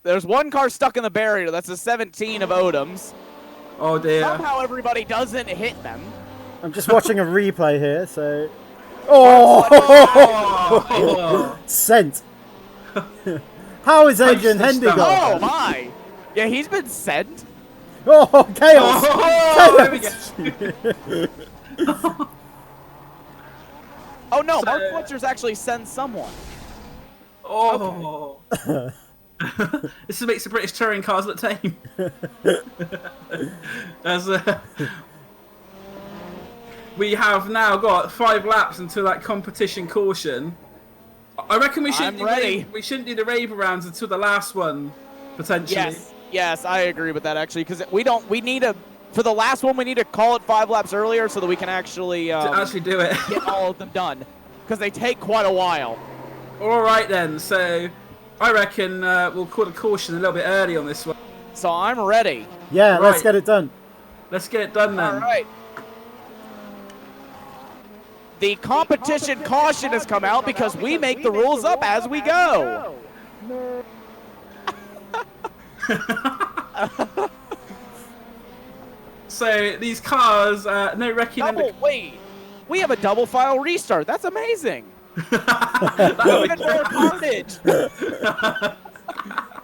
There's one car stuck in the barrier. That's a 17 of Odom's. Oh dear. Somehow everybody doesn't hit them. I'm just watching a replay here, so. Oh! Oh. Sent. How is Adrian Punch Hendy this got? Oh, my. Yeah, he's been sent. Oh, chaos! Oh, there we go. Oh, no. Mark So- Fletcher's actually sent someone. Oh. This makes the British touring cars look tame. As we have now got 5 laps until that competition caution. I reckon we shouldn't. I'm ready. We shouldn't do the rave rounds until the last one, potentially. Yes, I agree with that actually, because we need a for the last one we need to call it 5 laps earlier so that we can actually To actually do it. get all of them done, because they take quite a while. All right then. So I reckon we'll call the caution a little bit early on this one. So I'm ready. Yeah, let's Right. get it done. Let's get it done then. All right. The competition caution has come out because we make the rules up as we go. So these cars, no wrecking. Wait, we have a double file restart. That's amazing. That'll be Even more carnage.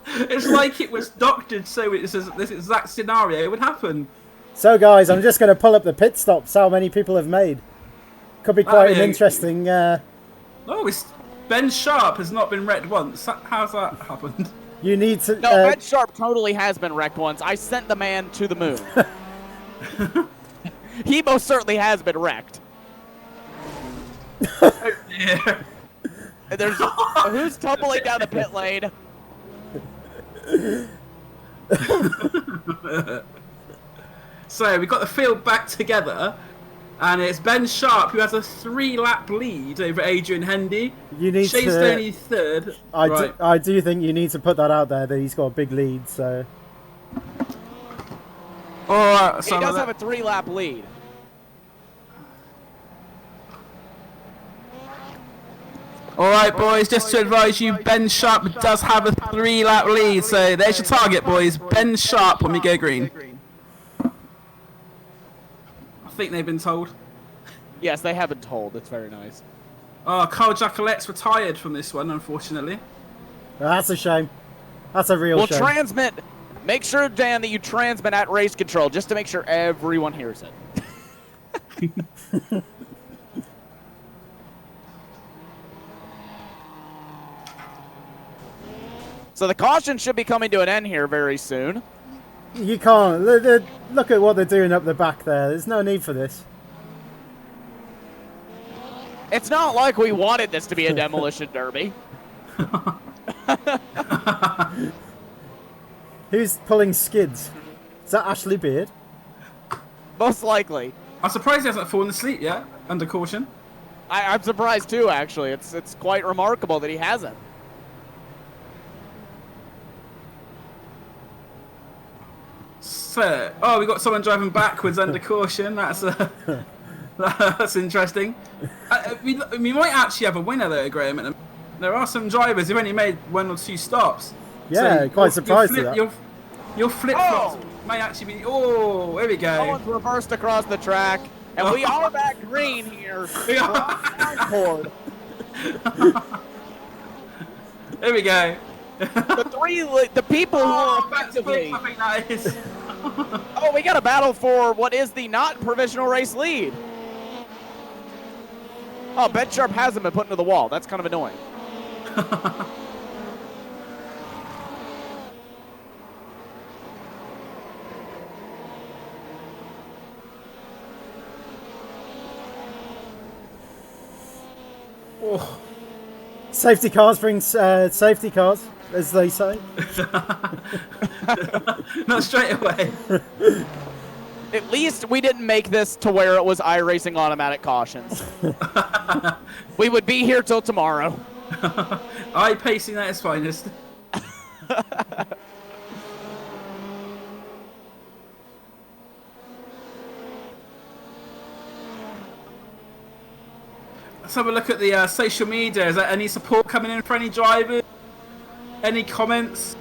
It's like it was doctored so this exact scenario would happen. So, guys, I'm just going to pull up the pit stops. How many people have made? Could be quite an yeah. interesting. Oh, Ben Sharp has not been wrecked once. How's that happened? You need to. No, Ben Sharp totally has been wrecked once. I sent the man to the moon. He most certainly has been wrecked. Yeah. And there's who's tumbling down the pit lane? So we've got the field back together, and it's Ben Sharp who has a 3-lap lead over Adrian Hendy. You need Shane to. Stoney third. Right. I do think you need to put that out there that he's got a big lead. So. All right. He So does have a 3-lap lead. all right, boys. Just to advise you, Ben Sharp does have a 3-lap lead. So there's your target, boys. Ben Sharp when we go green. I think they've been told. Yes, they have been told. It's very nice. Oh, Carl Jacolette's retired from this one, unfortunately. That's a shame. That's a real Well, shame. transmit. Make sure, Dan, that you transmit at race control just to make sure everyone hears it. So the caution should be coming to an end here very soon. You can't. Look at what they're doing up the back there. There's no need for this. It's not like we wanted this to be a demolition derby. Who's pulling skids? Is that Ashley Beard? Most likely. I'm surprised he hasn't fallen asleep yet, under caution. I'm surprised too, actually. It's quite remarkable that he hasn't. So, oh, we got someone driving backwards under caution. That's that's interesting. We might actually have a winner though, Graham. There are some drivers who've only made 1 or 2 stops. Yeah, So quite surprised at that. Your flip-flops may actually be... Oh, here we go. Someone's reversed across the track, and we are back green here. We We're are. on Concord. Here we go. The people who are That's effectively... I think that is. Oh, we got a battle for what is the not provisional race lead. Oh, Ben Sharp hasn't been put into the wall. That's kind of annoying. Oh. Safety cars brings safety cars, as they say. Not straight away. At least we didn't make this to where it was iRacing automatic cautions. We would be here till tomorrow. Pacing at its finest. Let's have a look at the social media. Is there any support coming in for any drivers? Any comments?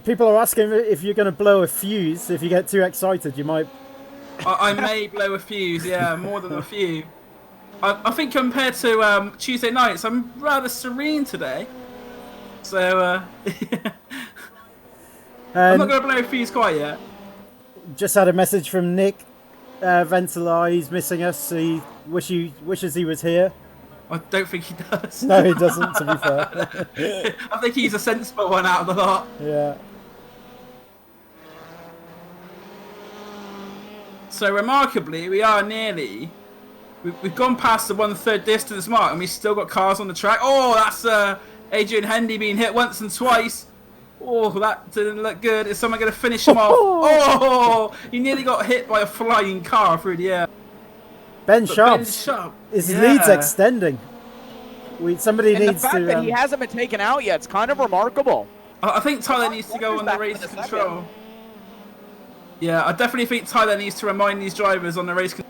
People are asking if you're going to blow a fuse. If you get too excited, you might. I may blow a fuse, yeah, more than a few. I think compared to Tuesday nights, I'm rather serene today. So, I'm not going to blow a fuse quite yet. Just had a message from Nick Ventilar. He's missing us. He wishes he was here. I don't think he does. No, he doesn't, to be fair. I think he's a sensible one out of the lot. Yeah. So remarkably, we are nearly... We've gone past the 1/3 distance mark and we've still got cars on the track. Oh, that's Adrian Hendy being hit once and twice. Oh, that didn't look good. Is someone going to finish him off? Oh, he nearly got hit by a flying car through the air. Ben But Sharp. Ben Sharp, His yeah. lead's extending. Somebody And the needs fact to. that he hasn't been taken out yet, it's kind of remarkable. I think Tyler needs to go on the race control. Yeah, I definitely think Tyler needs to remind these drivers on the race control.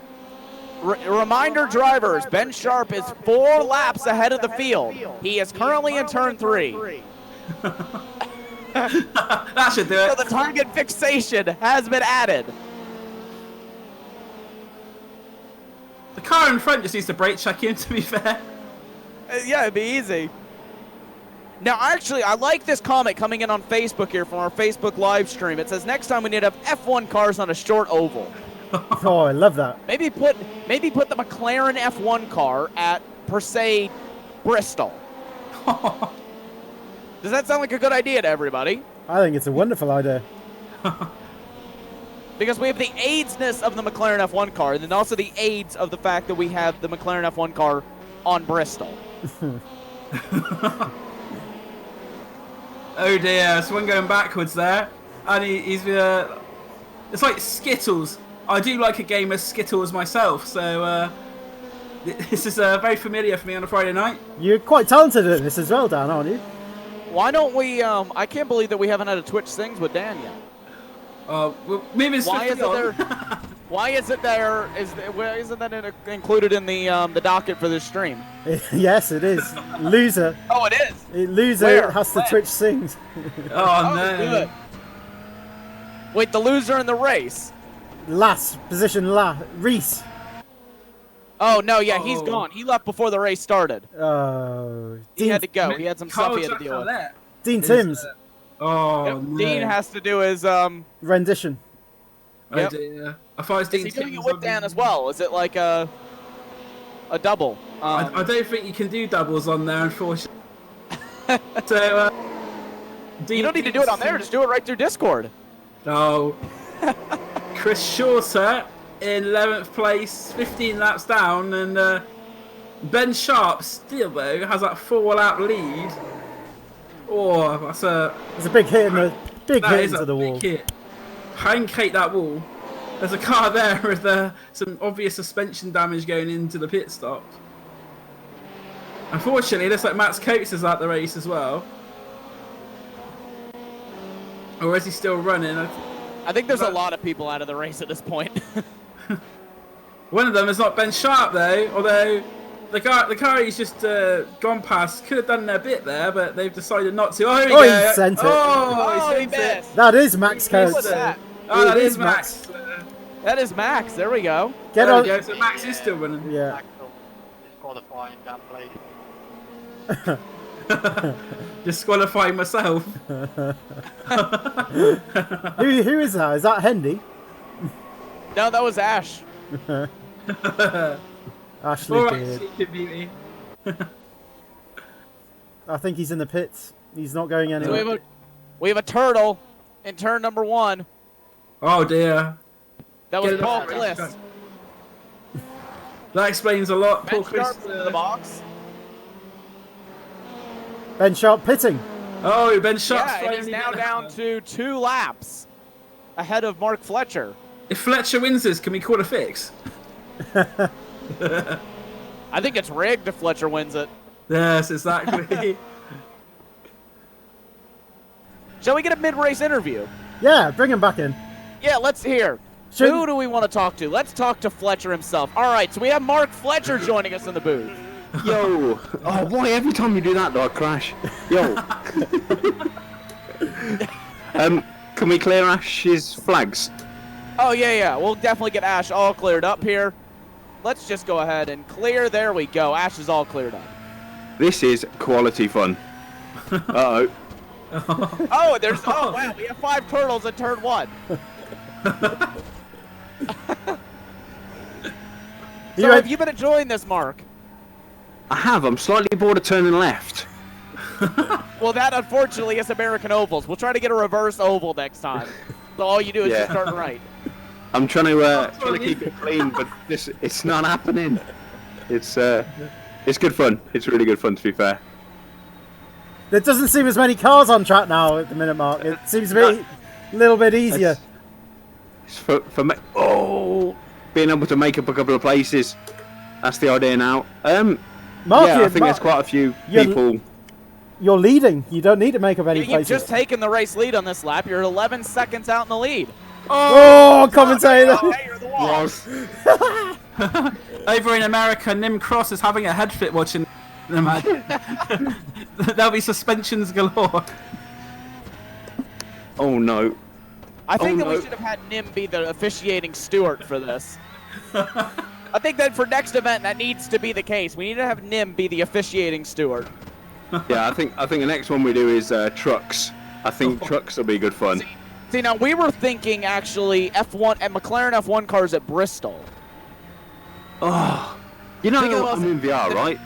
Reminder drivers, Ben Sharp is 4 laps ahead of the field. He is currently in turn 3. That should do So it. the target fixation has been added. The car in front just needs to brake check him, to be fair. Yeah, it'd be easy. Now, actually, I like this comment coming in on Facebook here from our Facebook live stream. It says, next time we need to have F1 cars on a short oval. Oh, I love that. Maybe put the McLaren F1 car at, per se, Bristol. Does that sound like a good idea to everybody? I think it's a wonderful idea. Because we have the aidsness of the McLaren F1 car, and then also the aids of the fact that we have the McLaren F1 car on Bristol. Oh dear, someone going backwards there. And he's it's like Skittles. I do like a game of Skittles myself, so this is very familiar for me on a Friday night. You're quite talented at this as well, Dan, aren't you? Why don't we, I can't believe that we haven't had a Twitch Things with Dan yet. Well, maybe it's Why isn't there? Why isn't there? Why isn't that included in the docket for this stream? Yes, it is. Loser. Oh, it is. Loser Where? has to When? Twitch sings. Oh no. Good. Wait, the loser in the race. Reese. Oh no, yeah, he's Oh. gone. He left before the race started. Oh, He had to go. He had some stuff Carl he had to deal with. Jacquelet Dean is, Timms. Oh Yep, no. Dean has to do his Rendition. Oh Yep. dear. I thought it was Is Dean he doing it Timms, with Dan as well? Is it like a double? I don't think you can do doubles on there, unfortunately. So, Dean You don't need to do it on there. Just do it right through Discord. Oh. Chris Shorter in 11th place, 15 laps down, and Ben Sharp still though has that 4-lap lead. Oh, that's a It's a big hit in the big that hit is into a the wall. big hit. Pancake that wall. There's a car there with some obvious suspension damage going into the pit stop. Unfortunately, it looks like Max Coates is at the race as well. Or is he still running? I think there's a lot of people out of the race at this point. One of them is not Ben Sharp though, although the car he's just gone past could have done their bit there, but they've decided not to. Oh, here we Oh, go. he sent it. Oh, he he sent it. missed. That is Max What's Coates. that? Oh, that It is is Max. That is Max. There we go. Get There on. we go. So Max is still running. Yeah. Axel, disqualifying Dan Blade. Disqualifying myself. Who is that? Is that Hendy? No, that was Ash. Ashley All right, Beard. Secret Beauty. I think he's in the pits. He's not going So anywhere. we have a turtle in turn number 1. Oh dear. That was Get it Paul up. Kliss. That explains a lot. Ben Paul Chris. Sharp's into the box. Ben Sharp pitting. Oh, Ben Sharp's Yeah, and he's finally now down. down to 2 laps ahead of Mark Fletcher. If Fletcher wins this, can we call a fix? I think it's rigged if Fletcher wins it. Yes, exactly. Shall we get a mid-race interview? Yeah, bring him back in. Yeah, let's hear. Should- Who do we want to talk to? Let's talk to Fletcher himself. All right, so we have Mark Fletcher joining us in the booth. Yo! Oh, why every time you do that do I crash? Yo! Can we clear Ash's flags? Oh, yeah. We'll definitely get Ash all cleared up here. Let's just go ahead and clear. There we go. Ash is all cleared up. This is quality fun. Uh-oh. Oh, oh, wow. We have 5 turtles in turn 1. So have you been enjoying this, Mark? I have. I'm slightly bored of turning left. Well, that unfortunately is American ovals. We'll try to get a reverse oval next time. So all you do is Yeah. just turn right. I'm trying to keep it clean, but it's not happening. It's good fun. It's really good fun, to be fair. There doesn't seem as many cars on track now at the minute mark. It seems to be a little bit easier. It's for me. Oh, being able to make up a couple of places. That's the idea now. Mark, yeah, I think there's quite a few people. You're leading. You don't need to make up any You've places. just taken the race lead on this lap. You're 11 seconds out in the lead. Oh, commentator! Okay, you're the wall. Over in America, Nim Cross is having a head fit watching the match. There'll be suspensions galore. Oh no. I think that no. we should have had Nim be the officiating steward for this. I think that for next event, that needs to be the case. We need to have Nim be the officiating steward. Yeah, I think the next one we do is trucks. I think trucks will be good fun. See, now we were thinking actually F1 and McLaren F1 cars at Bristol. Oh, you know Think of I'm those- in VR, right?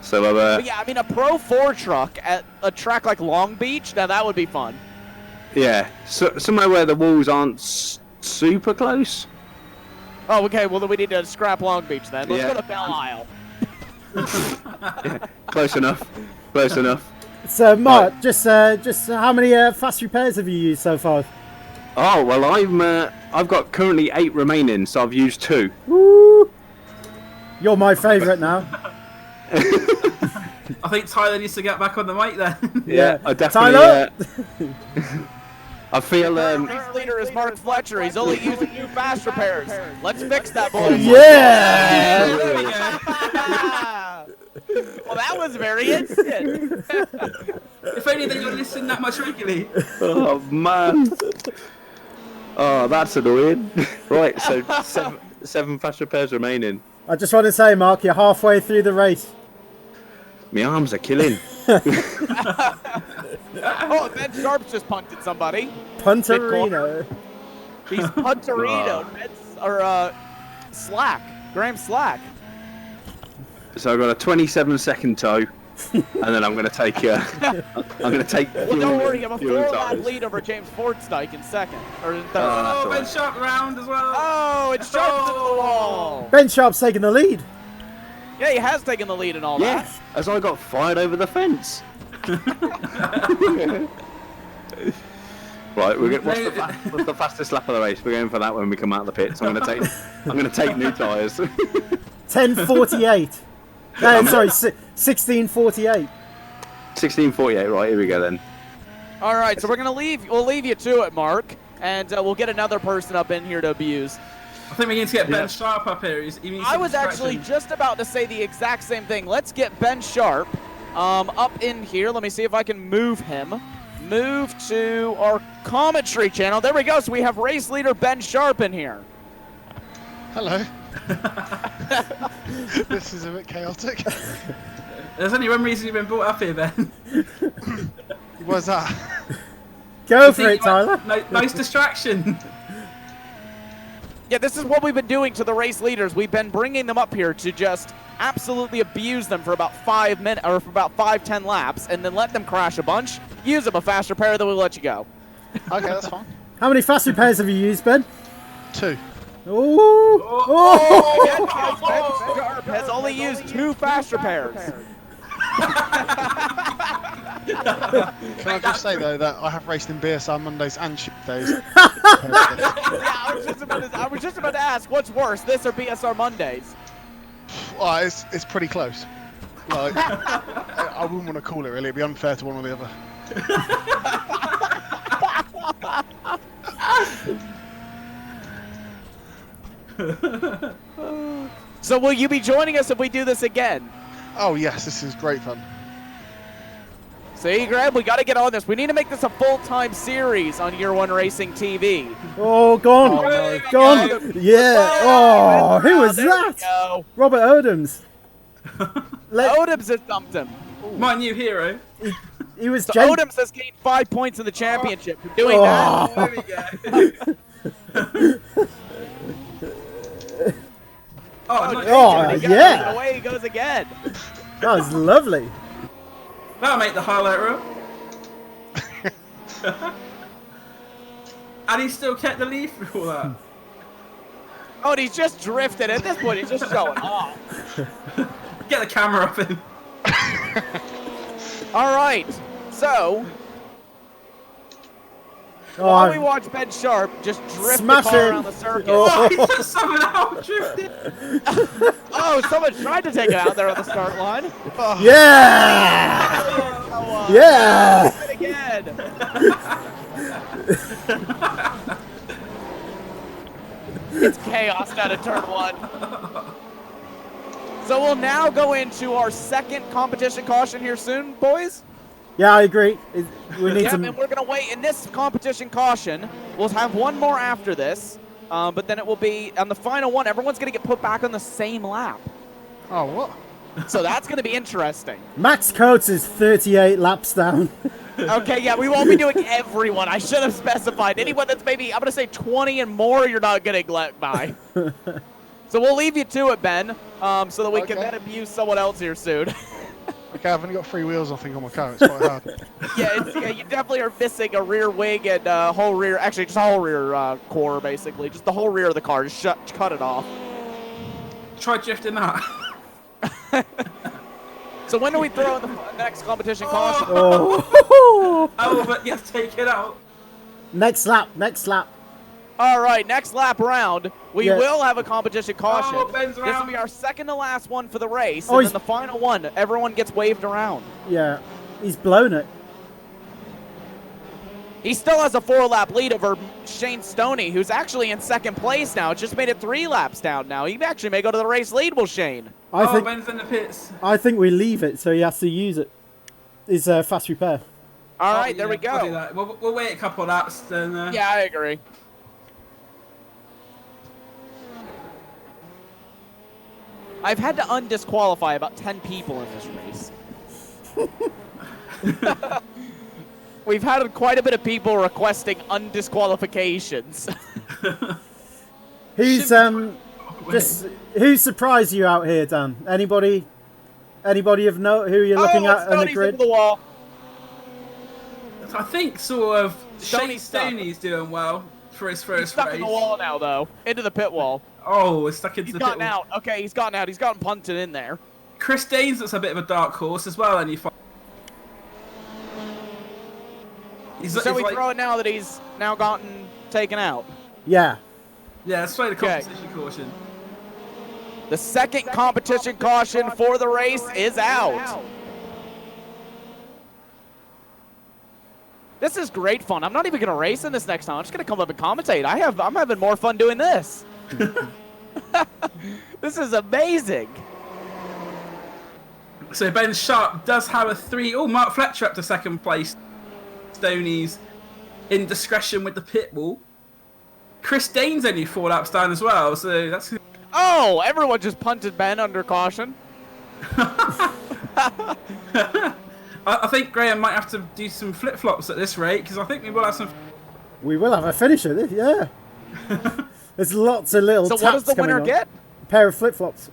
So But yeah, I mean a Pro 4 truck at a track like Long Beach. Now that would be fun. yeah, so, somewhere where the walls aren't super close. Oh, okay. Well, then we need to scrap Long Beach then. Let's Yeah. go to Belle Isle. Close enough. Close enough. So, Mark, just how many fast repairs have you used so far? Oh well, I've got currently 8 remaining, so I've used 2. Woo! You're my favourite now. I think Tyler needs to get back on the mic then. Yeah, I definitely. Tyler? I feel Race leader is Mark Fletcher. He's only using 2 fast repairs. Let's fix that, boys. Yeah! There we go. Well, that was very instant. If only they would listen that much regularly. Oh man. Oh, that's annoying. Right, so 7 fast repairs remaining. I just want to say, Mark, you're halfway through the race. My arms are killing. Oh, Ben Sharp's just punted somebody. Punterino. He's punterino. Slack. Graham Slack. So I've got a 27-second tow, and then I'm gonna take Well, don't worry, you have a fuel 4-lap tyres. lead over James Fortdyke in second. Or in third. that's Oh, all Ben right. Sharp round as well. Oh, it's Sharp's in the wall. Ben Sharp's taking the lead. Yeah, he has taken the lead and all Yeah, as I got fired over the fence. Right, what's the fastest lap of the race? We're going for that when we come out of the pits. I'm gonna take new tyres. 10:48. No, sorry, 16:48. 16:48. Right, here we go then. that. All right, so we'll leave you to it, Mark, and we'll get another person up in here to abuse. I think we need to get Ben Sharp up here. I was actually just about to say the exact same thing. Let's get Ben Sharp up in here. Let me see if I can move him. Move to our commentary channel. There we go. So we have race leader Ben Sharp in here. Hello. This is a bit chaotic. There's only one reason you've been brought up here, Ben. What's that? Go for it, Tyler. Nice distraction. Yeah, this is what we've been doing to the race leaders. We've been bringing them up here to just absolutely abuse them for about 5 minutes, or for about 5-10 laps, and then let them crash a bunch. Use them a fast repair, then we'll let you go. Okay, that's fine. How many fast repairs have you used, Ben? 2. Ooh. Again, because Ben Sharp has only used 2 fast repairs. Can I just say though that I have raced in BSR Mondays and Tuesdays. Yeah, I was just about to ask, what's worse, this or BSR Mondays? Well, it's pretty close. Like, I wouldn't want to call it really. It'd be unfair to one or the other. So will you be joining us if we do this again? Oh yes, this is great fun. See, Greg, we got to get on this. We need to make this a full-time series on Yearone Racing TV. Oh, gone. Oh, no. Gone. Yeah. Oh, who was There we that? go. Robert Odoms. Odams has dumped him. My new hero. He was So gen- Odams has gained 5 points in the championship for doing Oh. that. There we go. Oh, nice. Oh, There he goes, yeah. and away he goes again. That was lovely. That'll make the highlight reel. And he still kept the lead through all that. Oh, and he's just drifted. At this point, he's just showing off. Get the camera up in. All right. So, Oh, while we watch Ben Sharp just drift Smash the car it. around the circuit. Oh. He just somehow drifted. Oh, someone tried to take it out there on the start line. yeah. Come on. Yeah. Do it again. It's chaos down at turn 1. So we'll now go into our second competition caution here soon, boys. Yeah, I agree. We need Yeah, some. and we're gonna wait in this competition caution. We'll have one more after this, but then it will be on the final one. Everyone's gonna get put back on the same lap, Oh, what? so that's gonna be interesting. Max Coates is 38 laps down. Okay, yeah, we won't be doing everyone. I should have specified. Anyone that's maybe, I'm gonna say 20 and more, you're not gonna let by. So we'll leave you to it, Ben, so that we can Okay. then abuse someone else here soon. Okay, I've only got 3 wheels I think on my car. It's quite hard. Yeah, you definitely are missing a rear wing and whole rear, actually just a whole rear core, basically. Just the whole rear of the car. Just cut it off. Try drifting that. So when do we throw in the next competition caution? Oh. Albert gets taken out. Next lap. Next lap. All right, next lap round, we Yeah. will have a competition caution. Oh, Ben's This will around. be our second to last one for the race, Oh, and he's- then the final one, everyone gets waved around. Yeah. He's blown it. He still has a 4-lap lead over Shane Stoney, who's actually in second place now. Just made it 3 laps down now. He actually may go to the race lead with Shane. Oh, Ben's in the pits. I think we leave it so he has to use it. His fast repair. All Oh, right, there we yeah, we'll do go. that. We'll wait a couple of laps then. Yeah, I agree. I've had to undisqualify about 10 people in this race. We've had quite a bit of people requesting undisqualifications. Who's just who surprised you out here, Dan? Anybody of note who you're looking at on the Stoney's grid? into the wall. I think sort of Shane Stoney's stuck. Stoney's doing well. for his He's first stuck race. in the wall now, though. Into the pit wall. Oh, it's stuck into He's the gotten pit. out. Okay, he's gotten out. He's gotten punted in there. Chris Danes looks a bit of a dark horse as well, and So we throw it now that he's now gotten taken out. Yeah. Yeah, let's play the Okay. competition caution. The second competition caution for the race is out. This is great fun. I'm not even going to race in this next time. I'm just going to come up and commentate. I'm having more fun doing this. This is amazing. So Ben Sharp does have a 3. Oh, Mark Fletcher up to second place. Stoney's indiscretion with the pit wall. Chris Dane's only 4 laps down as well, so that's... Oh, everyone just punted Ben under caution. I think Graham might have to do some flip-flops at this rate, because I think we will have some... We will have a finisher, yeah. There's lots of little So taps what does the coming winner on. get? A pair of flip-flops.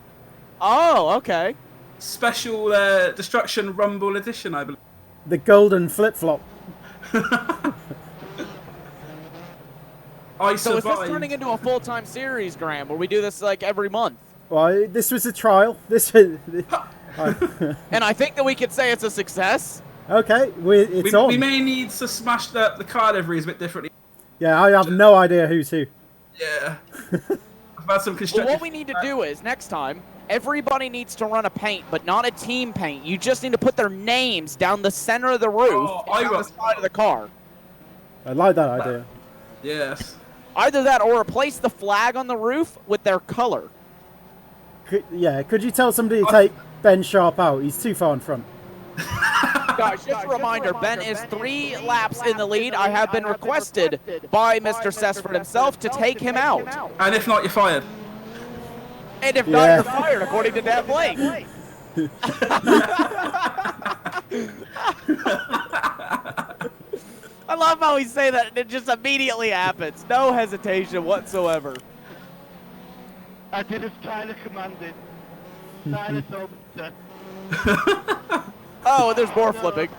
Oh, okay. Special Destruction Rumble edition, I believe. The golden flip-flop. I So is survived. this turning into a full-time series, Graham, where we do this like every month? Well, this was a trial. This was... And I think that we could say it's a success. Okay, it's on. We may need to smash the car liveries a bit differently. Yeah, I have no idea who's who. Yeah. I've had some Well, constructive... what we need to do is, next time, everybody needs to run a paint, but not a team paint. You just need to put their names down the center of the roof and down the side of the car. I like that idea. Yes. Either that or replace the flag on the roof with their color. Could you tell somebody to take Ben Sharp out? He's too far in front. Guys, just a reminder, Ben is 3 laps in the lead. I have been requested by Mr. Cessford himself to take him out. And if not, you're fired. And if not, you're fired, according to Dan Blake. I love how he say that and it just immediately happens. No hesitation whatsoever. I did as Tyler commanded. Tyler told me to. Oh, and there's more flipping.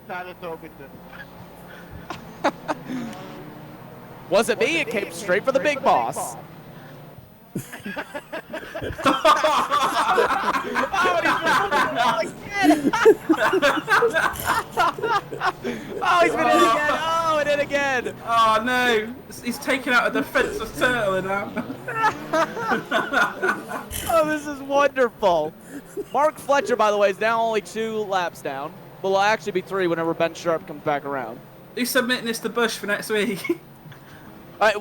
Tyler told me to. Wasn't me, it came straight for the big boss. Oh, he's been in again. Oh, and in again. Oh no, he's taking out a defensive turtle now. Oh, this is wonderful. Mark Fletcher, by the way, is now only 2 laps down. Well, it'll actually be 3 whenever Ben Sharp comes back around. Who's submitting this to Bush for next week?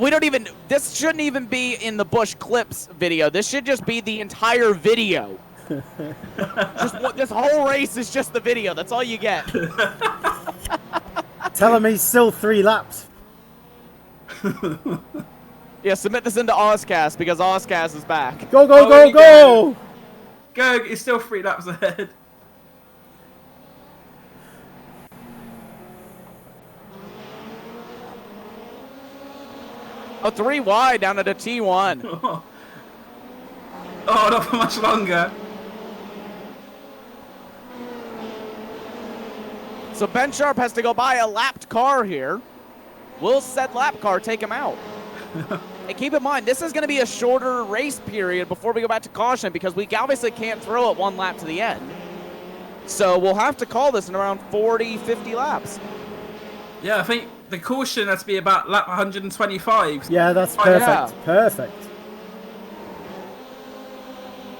We don't even. This shouldn't even be in the Bush Clips video. This should just be the entire video. This whole race is just the video. That's all you get. Tell him he's still 3 laps. Yeah, submit this into Ozcast because Ozcast is back. Go, go, go, go! Go, he's still 3 laps ahead. Oh, 3 wide down at a T1. Oh, not for much longer. So Ben Sharp has to go buy a lapped car here. Will said lap car take him out? And keep in mind, this is going to be a shorter race period before we go back to caution because we obviously can't throw it 1 lap to the end. So we'll have to call this in around 40, 50 laps. Yeah, I think the caution has to be about lap 125. Yeah, that's perfect. yeah. Perfect.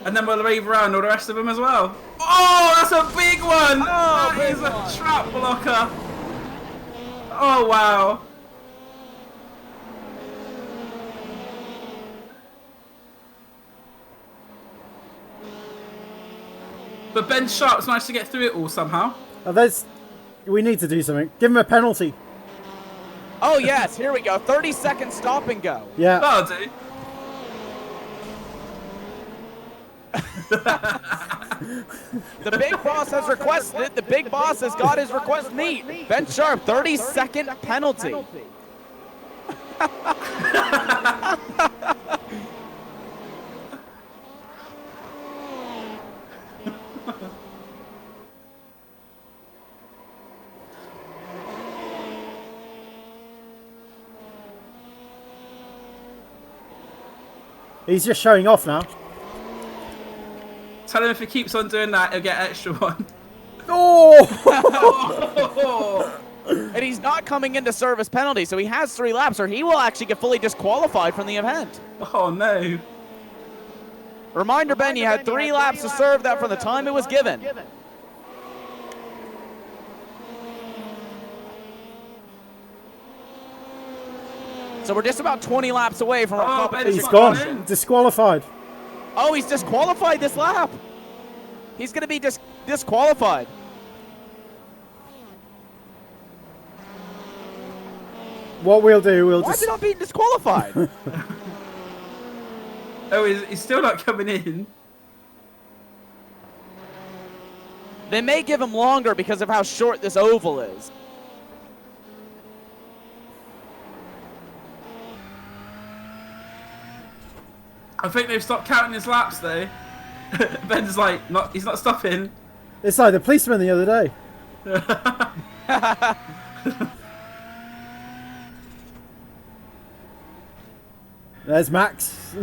And then we'll rave around all the rest of them as well. Oh, that's a big one! Oh, That is a trap blocker. Oh, wow. But Ben Sharp's managed to get through it all somehow. Oh, we need to do something. Give him a penalty. Oh, yes, here we go. 30-second stop and go. Yeah. That'll do. The big boss has requested it. The big boss has got his request meet. Ben Sharp, 30-second penalty. He's just showing off now. Tell him if he keeps on doing that, he'll get extra one. Oh! And he's not coming into service penalty, so he has 3 laps, or he will actually get fully disqualified from the event. Oh no. Reminder, Ben, you had 3 laps to serve that from the time it was given. So we're just about 20 laps away from our competition. He's gone. Disqualified. Oh, he's disqualified this lap. He's going to be disqualified. What we'll do, we'll Why just... is he not being disqualified? Oh, he's still not coming in. They may give him longer because of how short this oval is. I think they've stopped counting his laps though. Ben's like, he's not stopping. It's like the policeman the other day. There's Max.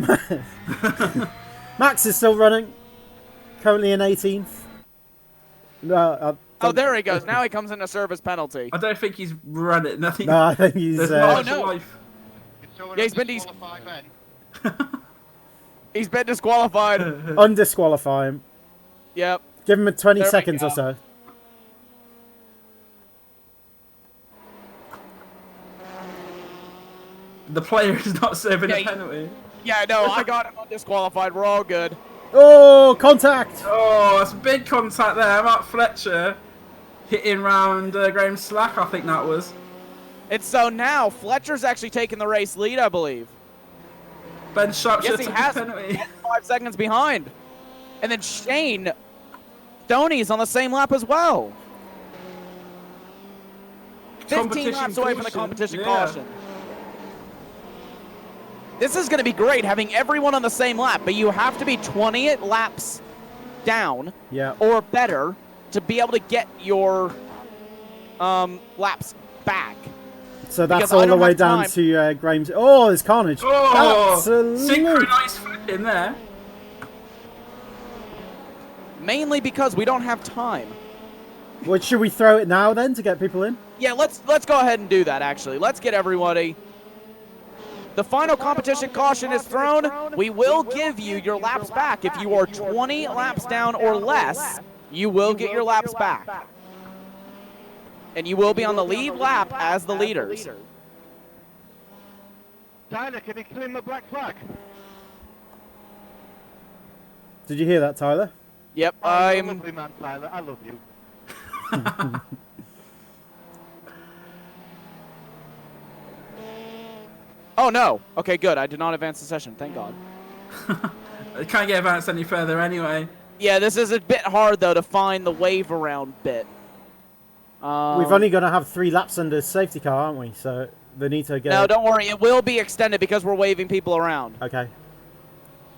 Max is still running. Currently in 18th. No, oh, there he goes. Now he comes into service penalty. I don't think he's running. Nothing. No, I think he's... There's not much no. life. Yeah, he's been he's been disqualified. Undisqualify him. Yep. Give him 20 There we seconds go. or so. The player is not serving Yeah, a penalty. Yeah, no, I got him undisqualified. We're all good. Oh, contact! Oh, that's big contact there. Mark Fletcher hitting round Graham Slack, I think that was. And so now Fletcher's actually taking the race lead, I believe. Ben Sharp Yes, should he have has. took his penalty. 5 seconds behind. And then Shane Stoney's on the same lap as well. 15 Competition laps away from the caution, competition yeah. caution. This is going to be great, having everyone on the same lap, but you have to be 20 laps down Yeah. or better to be able to get your laps back. So that's Because I all the don't way have down time. to Graham's... Oh, there's carnage. Oh, Absolute. synchronized flipping there. Mainly because we don't have time. Well, should we throw it now then to get people in? Yeah, let's go ahead and do that, actually. Let's get everybody. The final competition caution is thrown. We will give you your laps back. If you are 20 laps down or less, you will get your laps back. And you will be on the lead lap as the leaders. Tyler, can you claim the black flag? Did you hear that, Tyler? Yep, Oh, you're a I'm... lovely man, Tyler. I love you. Oh, no. Okay, good. I did not advance the session. Thank God. It can't get advanced any further anyway. Yeah, this is a bit hard, though, to find the wave around bit. We've only got to have 3 laps under safety car, aren't we? So they need to get... No, don't worry. It will be extended because we're waving people around. Okay.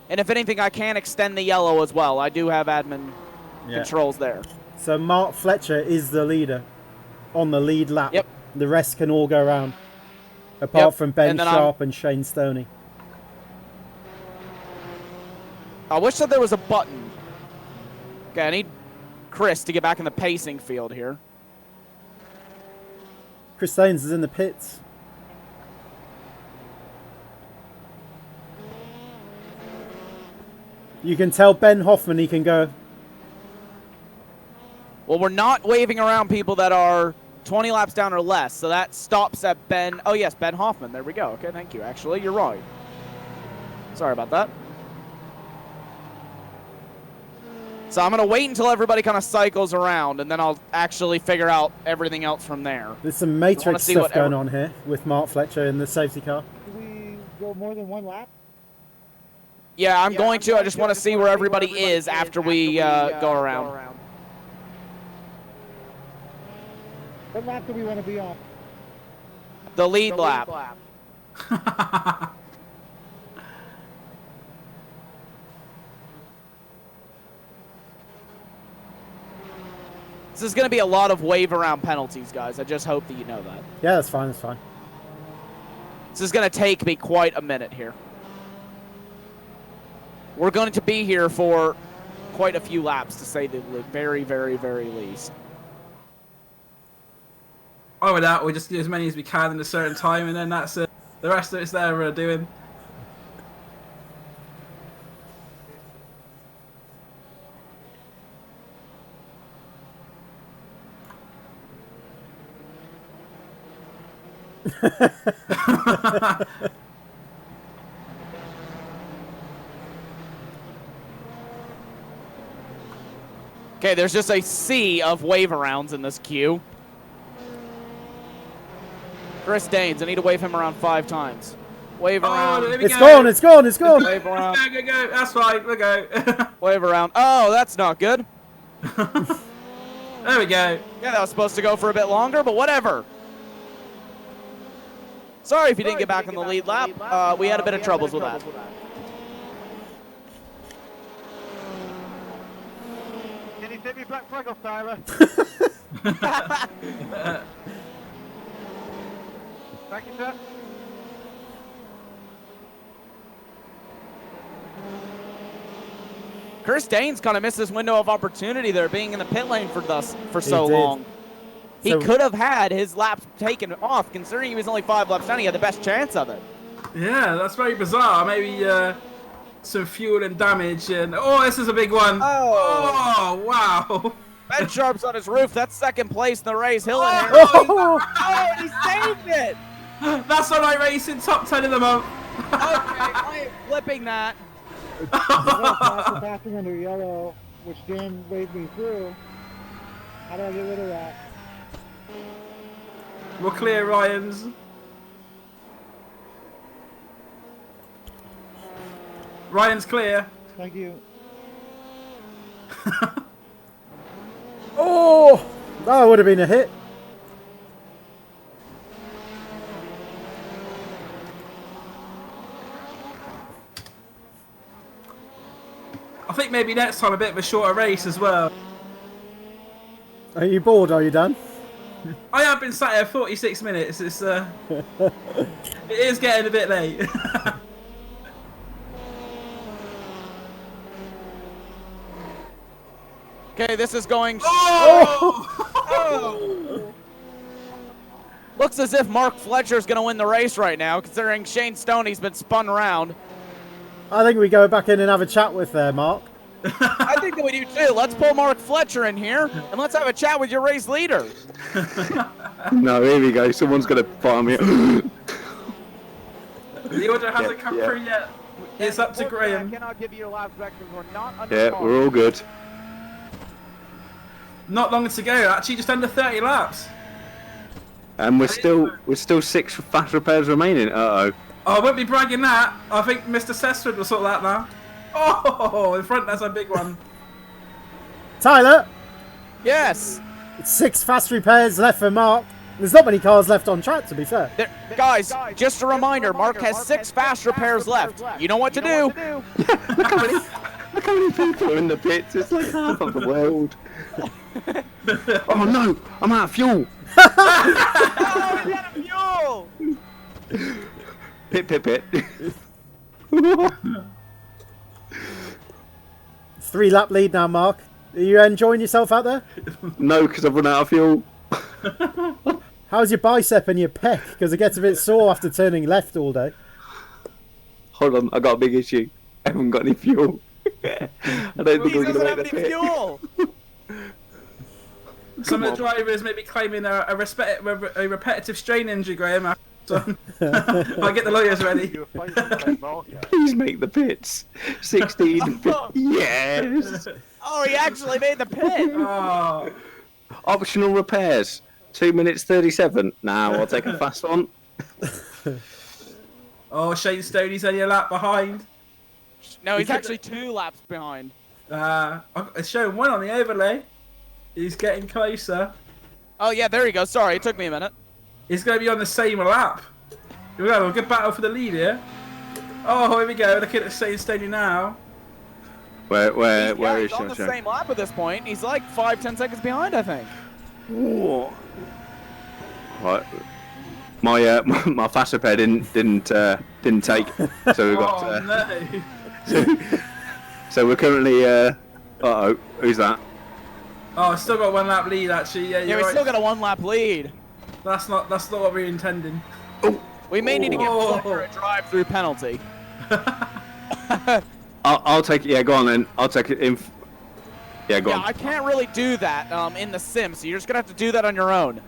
And if anything, I can extend the yellow as well. I do have admin controls there. So Mark Fletcher is the leader on the lead lap. Yep. The rest can all go around. Apart from Ben And then Sharp and Shane Stoney. I wish that there was a button. Okay, I need Chris to get back in the pacing field here. Chris Staines is in the pits. You can tell Ben Hoffman he can go. Well, we're not waving around people that are 20 laps down or less, so that stops at Ben. Oh, yes, Ben Hoffman. There we go. Okay, thank you. Actually, you're right. Sorry about that. So I'm going to wait until everybody kind of cycles around, and then I'll actually figure out everything else from there. There's some Matrix see stuff what going on here with Mark Fletcher in the safety car. Do we go more than 1 lap? Yeah, I'm going to. I just want to see where everybody is after we go around. What lap do we want to be on? The lead lap. This is going to be a lot of wave around penalties, guys. I just hope that you know that. Yeah, that's fine, that's fine. This is going to take me quite a minute here. we're going to be here for quite a few laps, to say the very, very, very least. Or with that, we'll just do as many as we can in a certain time, and then that's it. The rest of it's there doing. Okay, there's just a sea of wave arounds in this queue. Chris Danes, I need to wave him around 5 times. Wave around. there we It's go. gone, it's gone, it's gone. Wave around. Go. That's fine. We'll go. Wave around. Oh, that's not good. There we go. Yeah, that was supposed to go for a bit longer, but whatever. Sorry if you didn't get back on the lead lap. We had a bit of troubles with that. Can you take me black flag off, Tyler? Thank you, sir. Chris Danes kind of missed his window of opportunity there, being in the pit lane for so did. long. He So- could have had his laps taken off, considering he was only 5 laps down. He had the best chance of it. Yeah, that's very bizarre. Maybe some fuel and damage, and this is a big one. Oh. Wow. Ben Sharp's on his roof. That's second place in the race. Hill and Oh, Oh, and he saved it. That's on my racing top 10 of the month. Okay, I am flipping that. Faster passing under yellow, which Dan waved me through. How do I get rid of that? We'll clear Ryan's. Ryan's clear. Thank you. oh, that would have been a hit. I think maybe next time a bit of a shorter race as well. Are you bored? Are you done? I have been sat here 46 minutes. It's it is getting a bit late. Okay, this is going. Oh! Looks as if Mark Fletcher's going to win the race right now, considering Shane Stoney's been spun around. I think we go back in and have a chat with Mark. I think that we do too. Let's pull Mark Fletcher in here, and let's have a chat with your race leader. No, here we go. Someone's gonna fire me. The order hasn't come yeah. through yet. It's up to I Graham. cannot give you a lap back because we're not under Yeah, we're all good. Not long to go. Actually, just under 30 laps. And we're still 6 fast repairs remaining. Uh oh. Oh, I won't be bragging that. I think Mr. Sessford will sort that now. Oh, in front there's a big one. Tyler, Yes. it's 6 fast repairs left for Mark. There's not many cars left on track, to be fair. There, guys, just a reminder, Mark has 6 fast repairs left. You know what to do. Look how many people are in the pits. It's like half of the world. Oh no, I'm out of fuel. Oh, he's out of fuel. Pit. 3-lap lead now, Mark. Are you enjoying yourself out there? No, because I've run out of fuel. How's your bicep and your pec? Because it gets a bit sore after turning left all day. Hold on, I got a big issue. I haven't got any fuel. I don't think He we're doesn't gonna have make the any pit. fuel. Some of the drivers may be claiming a repetitive strain injury, Graham. So, I'll get the lawyers ready. You were fighting Mark. Please make the pits. 16. Yes. Oh, he actually made the pit. Oh, Optional repairs. 2 minutes 37. Now I'll take a fast one. oh, Shane Stoney's only a lap behind. No, he's actually 2 laps behind. It's showing 1 on the overlay. He's getting closer. Oh, yeah, there you go. Sorry, it took me a minute. He's going to be on the same lap. Here we go, a good battle for the lead here. Oh, here we go. Looking at Shane Stoney now. Where Yeah, is he's on the Shane? same lap at this point. He's like 5-10 seconds behind, I think. Right. My fast repair didn't take. So we got. Oh, no. So we're currently. Uh-oh, who's that? Oh, I still got 1 lap lead actually. Yeah, Yeah, you're we right. still got a 1-lap lead. That's not what we were intending. We may need to give Oh. Fletcher a drive-through penalty. I'll take it. Yeah, go on then. I'll take it in. Yeah, go Yeah, on. I can't really do that in the sim, so you're just gonna have to do that on your own.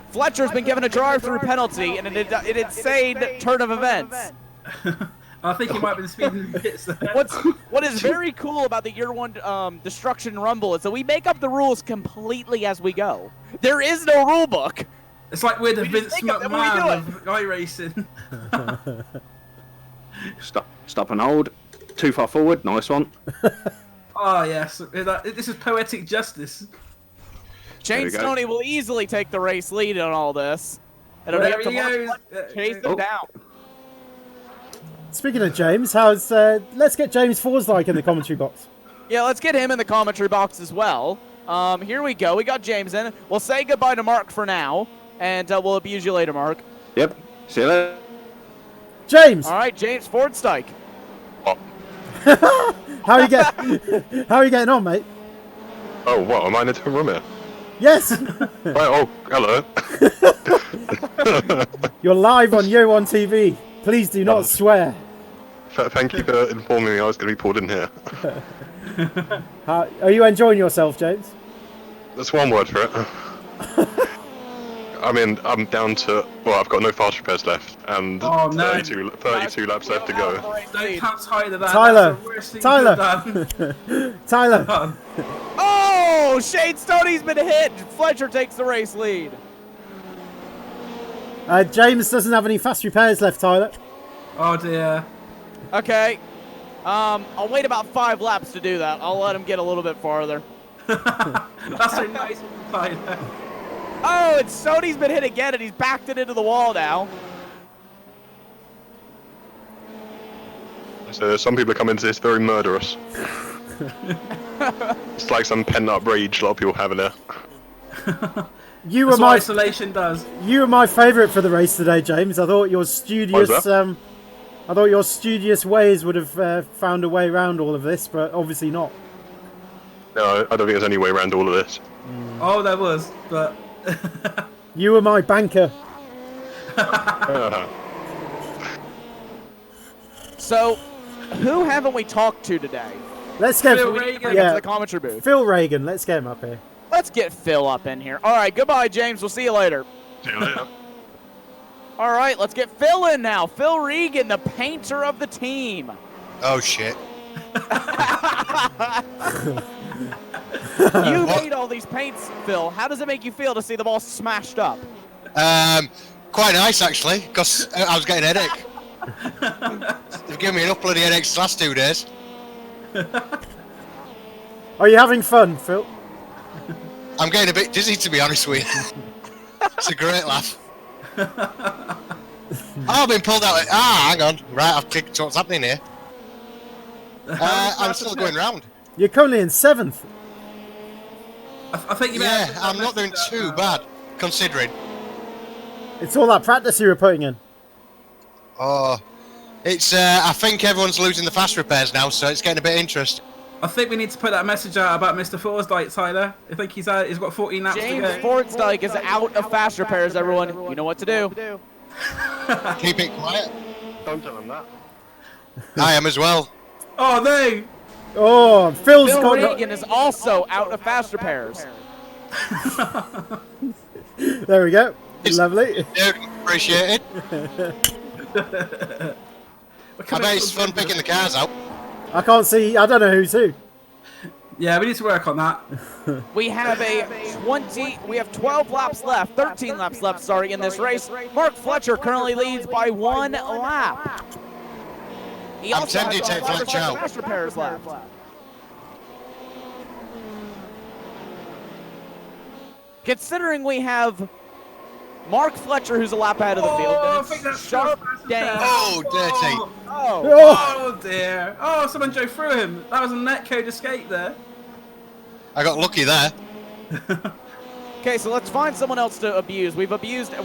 Fletcher's been given a drive-through penalty and an insane turn of events. I think he might have been speeding the pits there. What is very cool about the Year 1 Destruction Rumble is that we make up the rules completely as we go. There is no rule book. It's like we're the We just Vince make up them when we McMahon do of iRacing. Stop and hold. Too far forward. Nice one. Oh yes, this is poetic justice. Shane we go. Stoney will easily take the race lead on all this. It'll be There up to he Mark goes. Fletcher to chase them Oh. down. Speaking of James, how's let's get James Forsdyke in the commentary box. Yeah, let's get him in the commentary box as well. Here we go. We got James in. We'll say goodbye to Mark for now, and we'll abuse you later, Mark. Yep. See you later. James, All right, James Fordstyke. how are you getting on, mate? Oh, what? Am I in a different room here? Yes, Right, oh, hello. you're live on Yearone TV. Please do not swear. Thank you for informing me I was going to be pulled in here. Are you enjoying yourself, James? That's one word for it. I mean, I'm down to... Well, I've got no fast repairs left, and Oh, no. 32 laps left to go. Don't count Tyler that. Tyler, That's the worst thing Tyler. you could have done. Tyler, Oh, Shane Stoney's been hit. Fletcher takes the race lead. James doesn't have any fast repairs left, Tyler. Oh dear. Okay. I'll wait about 5 laps to do that. I'll let him get a little bit farther. That's so nice of you, Tyler. Oh, and Stoney's been hit again, and he's backed it into the wall now. So some people are coming into this very murderous. It's like some pent-up rage a lot of people have in there. You were That's what my isolation does. you were my favourite for the race today, James. I thought your studious that? I thought your studious ways would have found a way around all of this, but obviously not. No, I don't think there's any way around all of this. Oh, there was, but You were my banker. So, who haven't we talked to today? Let's get Phil We need to Reagan. bring him to yeah, the commentary booth. Phil Reagan. Let's get him up here. Let's get Phil up in here. All right, goodbye, James. We'll see you later. See you later. All right, let's get Phil in now. Phil Regan, the painter of the team. Oh shit. You made all these paints, Phil. How does it make you feel to see them all smashed up? Quite nice actually, because I was getting a headache. They've given me enough bloody headaches the last 2 days. Are you having fun, Phil? I'm getting a bit dizzy to be honest with you. It's a great laugh. Oh, I've been pulled out. Hang on. Right, I've clicked what's happening here. I'm still going round. You're currently in 7th. I think you. Yeah, I'm not doing too bad, considering. It's all that practice you were putting in. Oh, it's. I think everyone's losing the fast repairs now, so it's getting a bit interesting. I think we need to put that message out about Mr. Forsdyke, Tyler. I think he's out. He's got 14 laps James to go. Fordstyke is out of fast repairs, everyone. You know what to do. Keep it quiet. Don't tell them that. I am as well. Oh no! Oh, Phil's Phil got. Regan is also out of fast repairs. There we go. Lovely. Dude, appreciate it. I bet it's fun picking the cars out. I can't see. I don't know who's who. Yeah, we need to work on that. We have we have 12 laps left, 13 laps left, sorry, in this race. Mark Fletcher currently leads by 1 lap. He I'm also has tempted to take 11 Fletcher out. fast repairs left. Considering we have Mark Fletcher, who's a lap ahead of the field, Oh, I and think it's that's Sharp fast Dane. repair. Oh, dirty. Oh dear! Oh, someone drove through him. That was a netcode escape there. I got lucky there. Okay, so let's find someone else to abuse. We're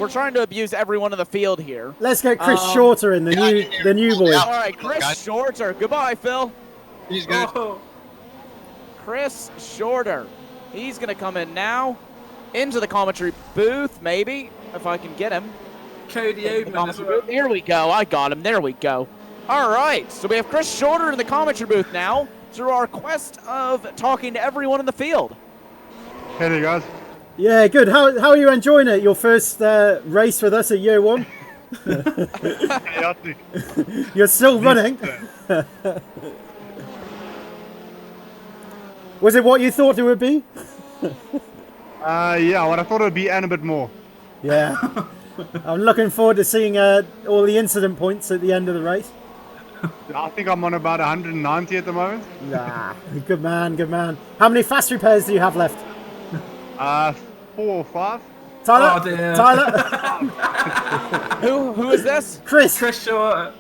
trying to abuse everyone in the field here. Let's get Chris Shorter in, the new boy. All right, Chris Shorter. Goodbye, Phil. He's good. Oh, Chris Shorter. He's going to come in now into the commentary booth, maybe, if I can get him. Cody The Oman as commentary well. booth. Here we go. I got him. There we go. All right. So we have Chris Shorter in the commentary booth now through our quest of talking to everyone in the field. Hey there, guys. Yeah, good. How are you enjoying it? Your first race with us at year one? Chaotic. You're still running. Was it what you thought it would be? Yeah, what I thought it would be and a bit more. Yeah. I'm looking forward to seeing all the incident points at the end of the race. I think I'm on about 190 at the moment. Nah, good man, good man. How many fast repairs do you have left? 4 or 5. Tyler? Oh, dear. Tyler? Who is this? Chris? Chris Shorter.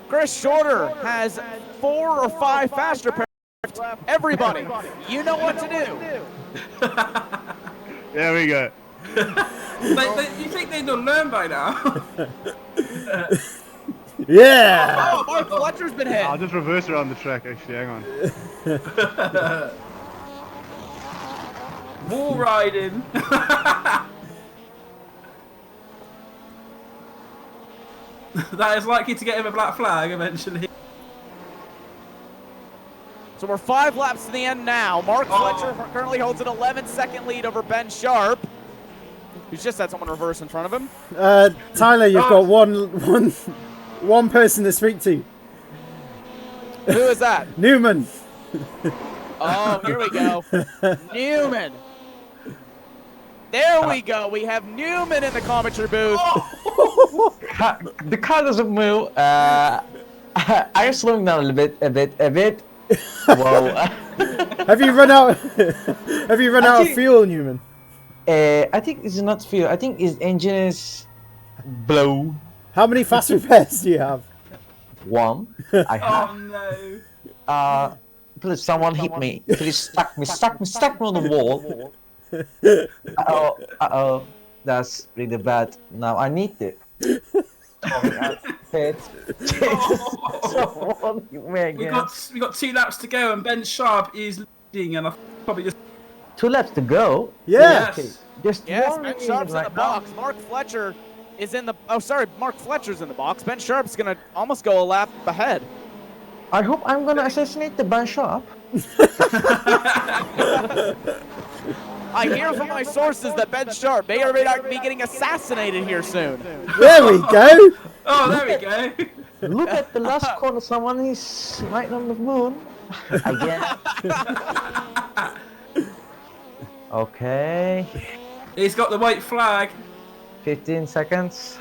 Chris Shorter has 4 or 5 fast repairs. Everybody, you know what to do. There we go. You think they'd have learned by now? Yeah! Oh, Mark Fletcher's been hit. I'll just reverse around the track, actually. Hang on. Wall riding. That is likely to get him a black flag eventually. So we're 5 laps to the end now. Mark Fletcher currently holds an 11-second lead over Ben Sharp, who's just had someone reverse in front of him. Tyler, you've got one person to speak to. Who is that? Newman. Oh, here we go. Newman. There we go. We have Newman in the commentary booth. The car doesn't move. Are you slowing down a bit? Whoa. Have you run out? Have you run out of fuel, Newman? I think it's not fuel. I think his engine is blow. How many fast repairs do you have? 1. I have. Oh no. Please, someone hit me. Please stuck me on the wall. Uh-oh. That's really bad. Now I need it. Someone hit me again. We got 2 laps to go, and Ben Sharp is leading, and I probably just 2 laps to go. Yeah. Okay. Just Yes, one Ben minute Sharp's in right the box. Mark Fletcher is in the... Oh, sorry, Mark Fletcher's in the box. Ben Sharp's going to almost go a lap ahead. I hope I'm gonna assassinate the Ben Sharp. I hear from my sources that Ben Sharp may or may not be getting assassinated here soon. There we go. Oh, there we go. Look at the last corner. Someone is right on the moon. Again. Okay. He's got the white flag. 15 seconds.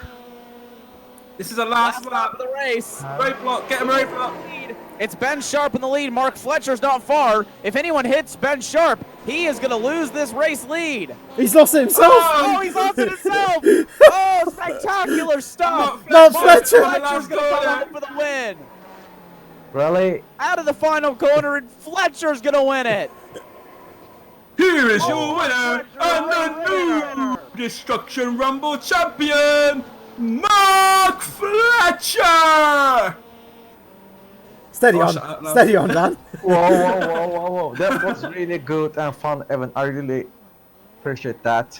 This is the last Lap lap. of the race. Roadblock, get him a roadblock. It's Ben Sharp in the lead. Mark Fletcher's not far. If anyone hits Ben Sharp, he is going to lose this race lead. He's lost it himself. Oh, he's lost it himself. Oh, spectacular stuff. Not Mark Fletcher. Fletcher's going to come out for the win. Really? Out of the final corner, and Fletcher's going to win it. Here is your winner and the new Destruction Rumble champion, Mark Fletcher! Steady Oh, on, shut up now. steady on, Dan. Whoa. That was really good and fun, Evan. I really appreciate that.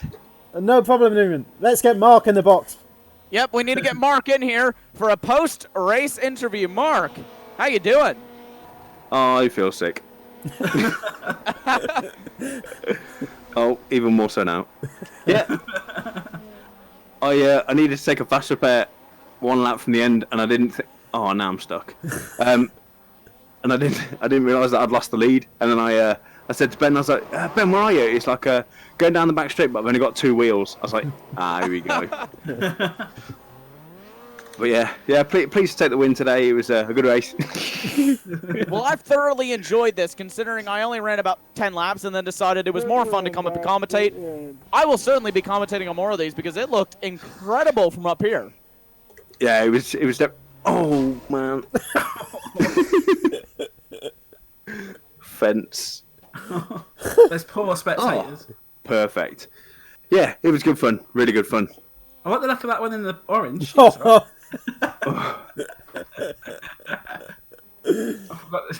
No problem, Newman. Let's get Mark in the box. Yep, we need to get Mark in here for a post-race interview. Mark, how you doing? Oh, I feel sick. Oh, even more so now. Yeah. I needed to take a fast repair 1 lap from the end, and I didn't. Oh, now I'm stuck. And I didn't realise that I'd lost the lead. And then I said to Ben, I was like, Ben, where are you? It's like going down the back straight, but I've only got 2 wheels. I was like, here we go. But yeah, please take the win today. It was a good race. Well, I've thoroughly enjoyed this, considering I only ran about 10 laps and then decided it was more fun to come up and commentate. I will certainly be commentating on more of these because it looked incredible from up here. Yeah, it was. Oh man. Fence. There's poor spectators. Perfect. Yeah, it was good fun. Really good fun. I like the look of that one in the orange.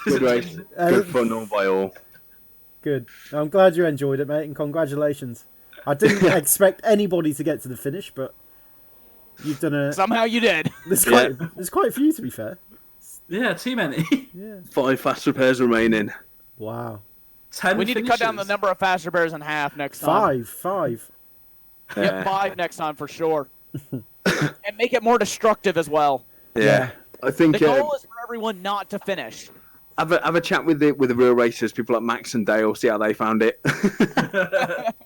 Good race. Good fun all by all. Good. I'm glad you enjoyed it, mate, and congratulations. I didn't expect anybody to get to the finish, but you've done a... Somehow you did. There's quite a few, to be fair. Yeah, too many. Yeah. 5 fast repairs remaining. Wow. 10 We need to cut down the number of fast repairs in half next time. 5. Yep, 5 next time for sure. And make it more destructive as well. Yeah. I think the goal is for everyone not to finish. Have a chat with the real racers, people like Max and Dale, see how they found it.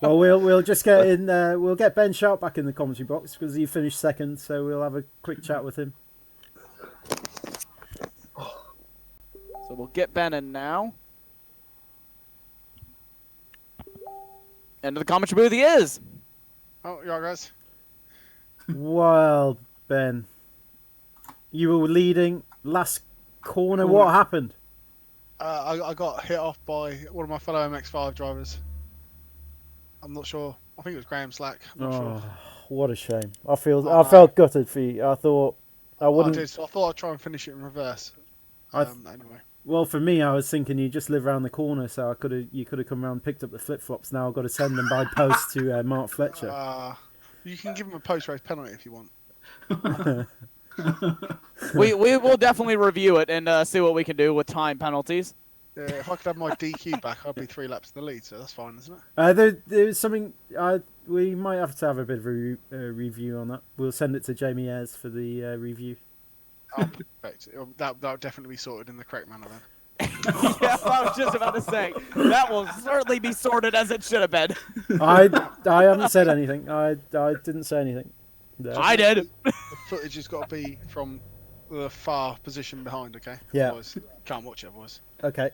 Well, we'll just get in. We'll get Ben Sharp back in the commentary box because he finished second, so we'll have a quick chat with him. So we'll get Ben in now. Into the commentary booth he is. Oh, you alright, guys? Well, Ben, you were leading last corner. What happened? I got hit off by one of my fellow MX-5 drivers. I'm not sure. I think it was Graham Slack. I'm not sure. What a shame. I felt gutted for you. I thought I wouldn't. I did, so I thought I'd try and finish it in reverse. Anyway. Well, for me, I was thinking you just live around the corner, so you could have come around and picked up the flip flops. Now I've got to send them by post to Mark Fletcher. You can give him a post-race penalty if you want. we will definitely review it and see what we can do with time penalties. Yeah, if I could have my DQ back, I'd be 3 laps in the lead, so that's fine, isn't it? There's something we might have to have a bit of a review on that. We'll send it to Jamie Ayres for the review. Oh, perfect. That would definitely be sorted in the correct manner then. Yeah, I was just about to say that will certainly be sorted as it should have been. I haven't said anything. I didn't say anything. No. I did. The footage has got to be from the far position behind, okay? Yeah. Otherwise, you can't watch it otherwise. Okay.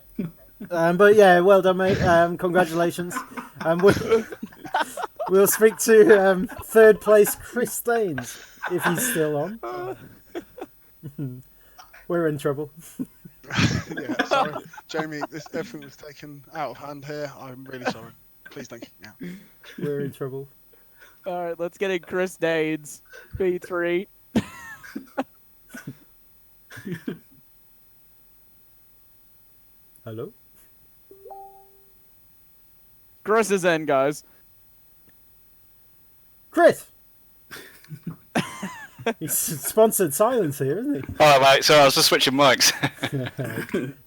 But yeah, well done, mate. Congratulations. We'll speak to third place Chris Staines if he's still on. We're in trouble. Yeah, sorry. Jamie, everything was taken out of hand here. I'm really sorry. Please don't kick me out. We're in trouble. All right, let's get in Chris Staines, P3. Hello? Chris is in, guys. Chris! He's sponsored silence here, isn't he? Oh, mate, sorry, I was just switching mics.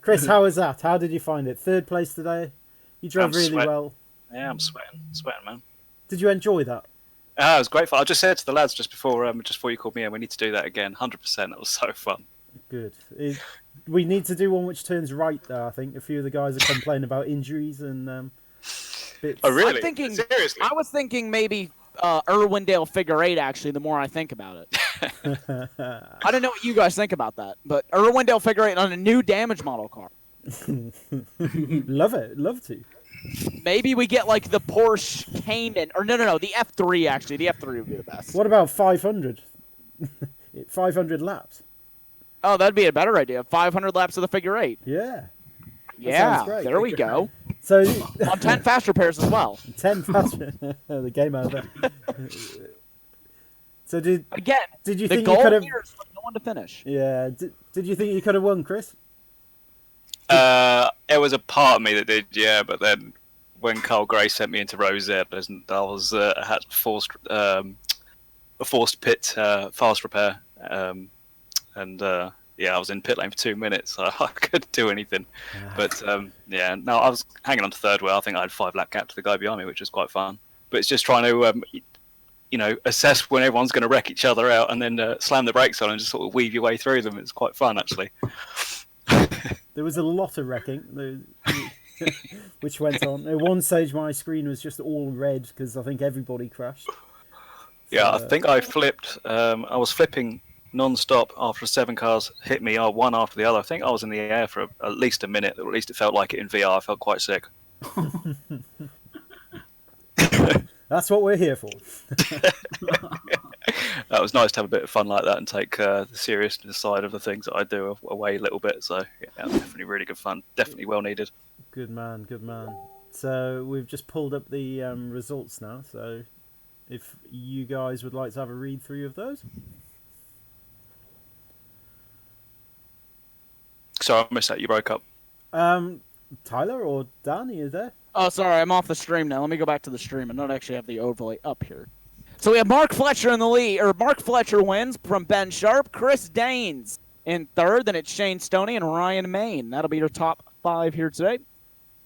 Chris, how was that? How did you find it? Third place today? You drove really well. Yeah, I'm sweating, man. Did you enjoy that? It was great fun. I just said to the lads just before you called me in, we need to do that again. 100%. It was so fun. Good. We need to do one which turns right, though, I think. A few of the guys are complaining about injuries and bits. Oh, really? Seriously? I was thinking maybe Irwindale figure 8, actually, the more I think about it. I don't know what you guys think about that, but Irwindale figure 8 on a new damage model car. Love it. Love to. Maybe we get like the Porsche Cayman, or no, the F3 actually. The F3 would be the best. What about 500? 500 laps. Oh, that'd be a better idea. 500 laps of the figure 8. Yeah. Yeah, there we go. So on 10 fast repairs as well. 10 fast. The game over. So did you think you could have? No one to finish. Yeah. Did you think you could have won, Chris? It was a part of me that did, yeah. But then when Carl Gray sent me into Rosette, I had a forced pit fast repair, yeah, I was in pit lane for 2 minutes, so I couldn't do anything. But yeah, no, I was hanging on to third wheel. I think I had 5-lap gap to the guy behind me, which was quite fun. But it's just trying to, assess when everyone's going to wreck each other out, and then slam the brakes on and just sort of weave your way through them. It's quite fun, actually. There was a lot of wrecking, which went on. At one stage, my screen was just all red because I think everybody crashed. Yeah, I think I flipped. I was flipping non-stop after 7 cars hit me one after the other. I think I was in the air for at least a minute, or at least it felt like it in VR. I felt quite sick. That's what we're here for. It was nice to have a bit of fun like that and take the seriousness side of the things that I do away a little bit. So yeah, definitely really good fun. Definitely well needed. Good man, good man. So we've just pulled up the results now. So if you guys would like to have a read through of those. Sorry, I missed that. You broke up. Tyler or Dan, are you there? Oh, sorry, I'm off the stream now. Let me go back to the stream and not actually have the overlay up here. So we have Mark Fletcher in the lead, or Mark Fletcher wins from Ben Sharp, Chris Daines in third, then it's Shane Stoney and Ryan Main. That'll be your top 5 here today.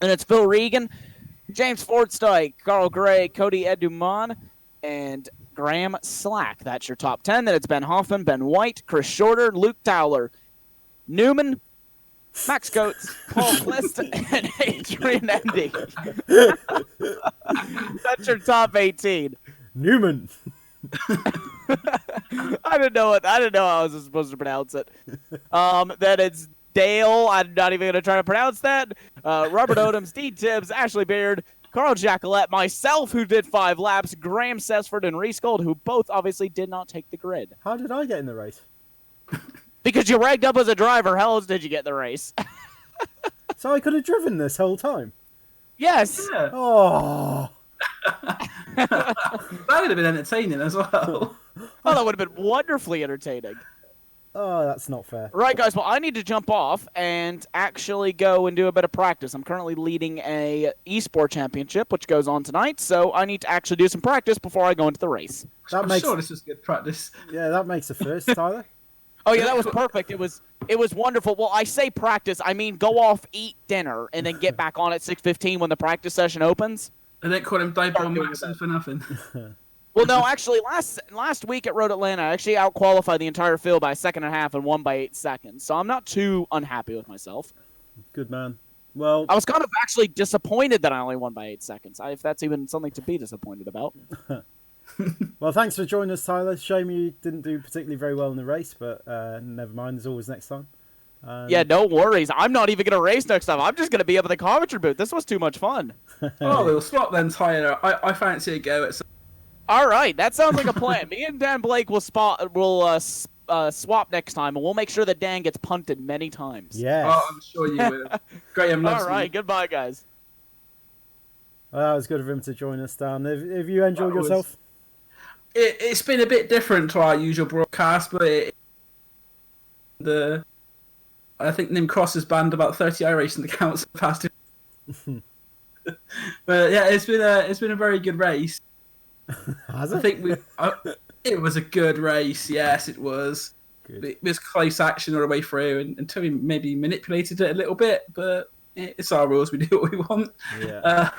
And it's Phil Regan, James Fortstyke, Carl Gray, Cody Edumon, and Graham Slack. That's your top 10. Then it's Ben Hoffman, Ben White, Chris Shorter, Luke Towler, Newman, Max Coates, Paul List, and Adrian Endy. That's your top 18. Newman. I didn't know how I was supposed to pronounce it. Then it's Dale. I'm not even gonna try to pronounce that. Robert Odoms, Dean Tibbs, Ashley Beard, Carl Jacqueline, myself, who did 5 laps, Graham Sesford, and Reese Gold, who both obviously did not take the grid. How did I get in the race? Because you ranked up as a driver. How else did you get the race? So I could have driven this whole time? Yes. Yeah. Oh. That would have been entertaining as well. Oh, that would have been wonderfully entertaining. Oh, that's not fair. Right, guys, well, I need to jump off and actually go and do a bit of practice. I'm currently leading a eSport championship, which goes on tonight, so I need to actually do some practice before I go into the race. I'm sure this is good practice. Yeah, that makes a first, Tyler. Oh, yeah, that was perfect. It was wonderful. Well, I say practice, I mean go off, eat dinner, and then get back on at 6:15 when the practice session opens. I didn't call him Dybon Maxson for nothing. Well, no, actually, last week at Road Atlanta, I actually out-qualified the entire field by a second and a half and won by 8 seconds. So I'm not too unhappy with myself. Good man. Well, I was kind of actually disappointed that I only won by 8 seconds, if that's even something to be disappointed about. Well, thanks for joining us, Tyler. Shame you didn't do particularly very well in the race, but never mind. There's always next time. Yeah, no worries. I'm not even going to race next time. I'm just going to be up at the commentary booth. This was too much fun. Oh, we'll swap then, Tyler. I fancy a go at some... All right, that sounds like a plan. Me and Dan Blake will swap next time, and we'll make sure that Dan gets punted many times. Yes. Oh, I'm sure you will. Graham loves All right, me. goodbye, guys. Well, that was good of him to join us, Dan. Have you enjoyed yourself? It's been a bit different to our usual broadcast, but I think Nim Cross has banned about 30 iRacing accounts the past 2. But yeah, it's been a very good race. Has it? I think it was a good race. Yes, it was. Good. It was close action all the way through, until we maybe manipulated it a little bit. But it's our rules. We do what we want. Yeah.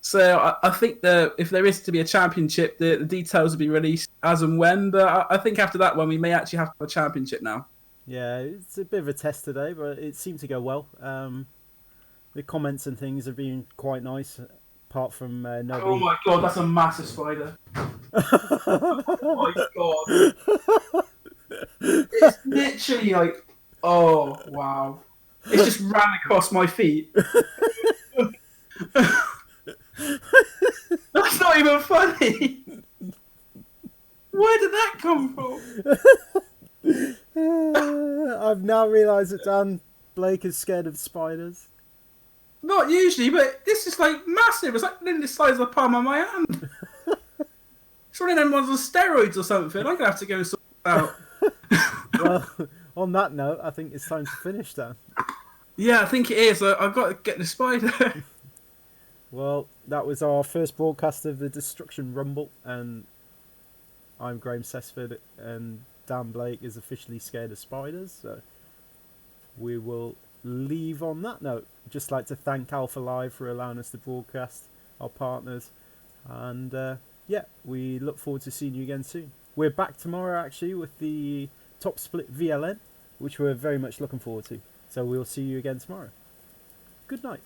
So I think that if there is to be a championship, the details will be released as and when. But I think after that one, we may actually have a championship now. Yeah, it's a bit of a test today, but it seemed to go well. The comments and things have been quite nice, apart from nobody. Oh my god, that's a massive spider. Oh my god. It's literally like, oh wow. It just ran across my feet. That's not even funny. Where did that come from? I've now realised that Dan Blake is scared of spiders. Not usually, but this is like massive. It's like nearly the size of the palm of my hand. It's one of them ones on steroids or something. I'm gonna have to go and sort it out. Well, on that note, I think it's time to finish, Dan. Yeah, I think it is. I've got to get the spider. Well, that was our first broadcast of the Destruction Rumble, and I'm Graham Sesford, and Dan Blake is officially scared of spiders, so we will leave on that note. Just like to thank Alpha Live for allowing us to broadcast, our partners, and yeah, we look forward to seeing you again soon. We're back tomorrow actually with the Top Split VLN, which we're very much looking forward to, so we'll see you again tomorrow. Good night.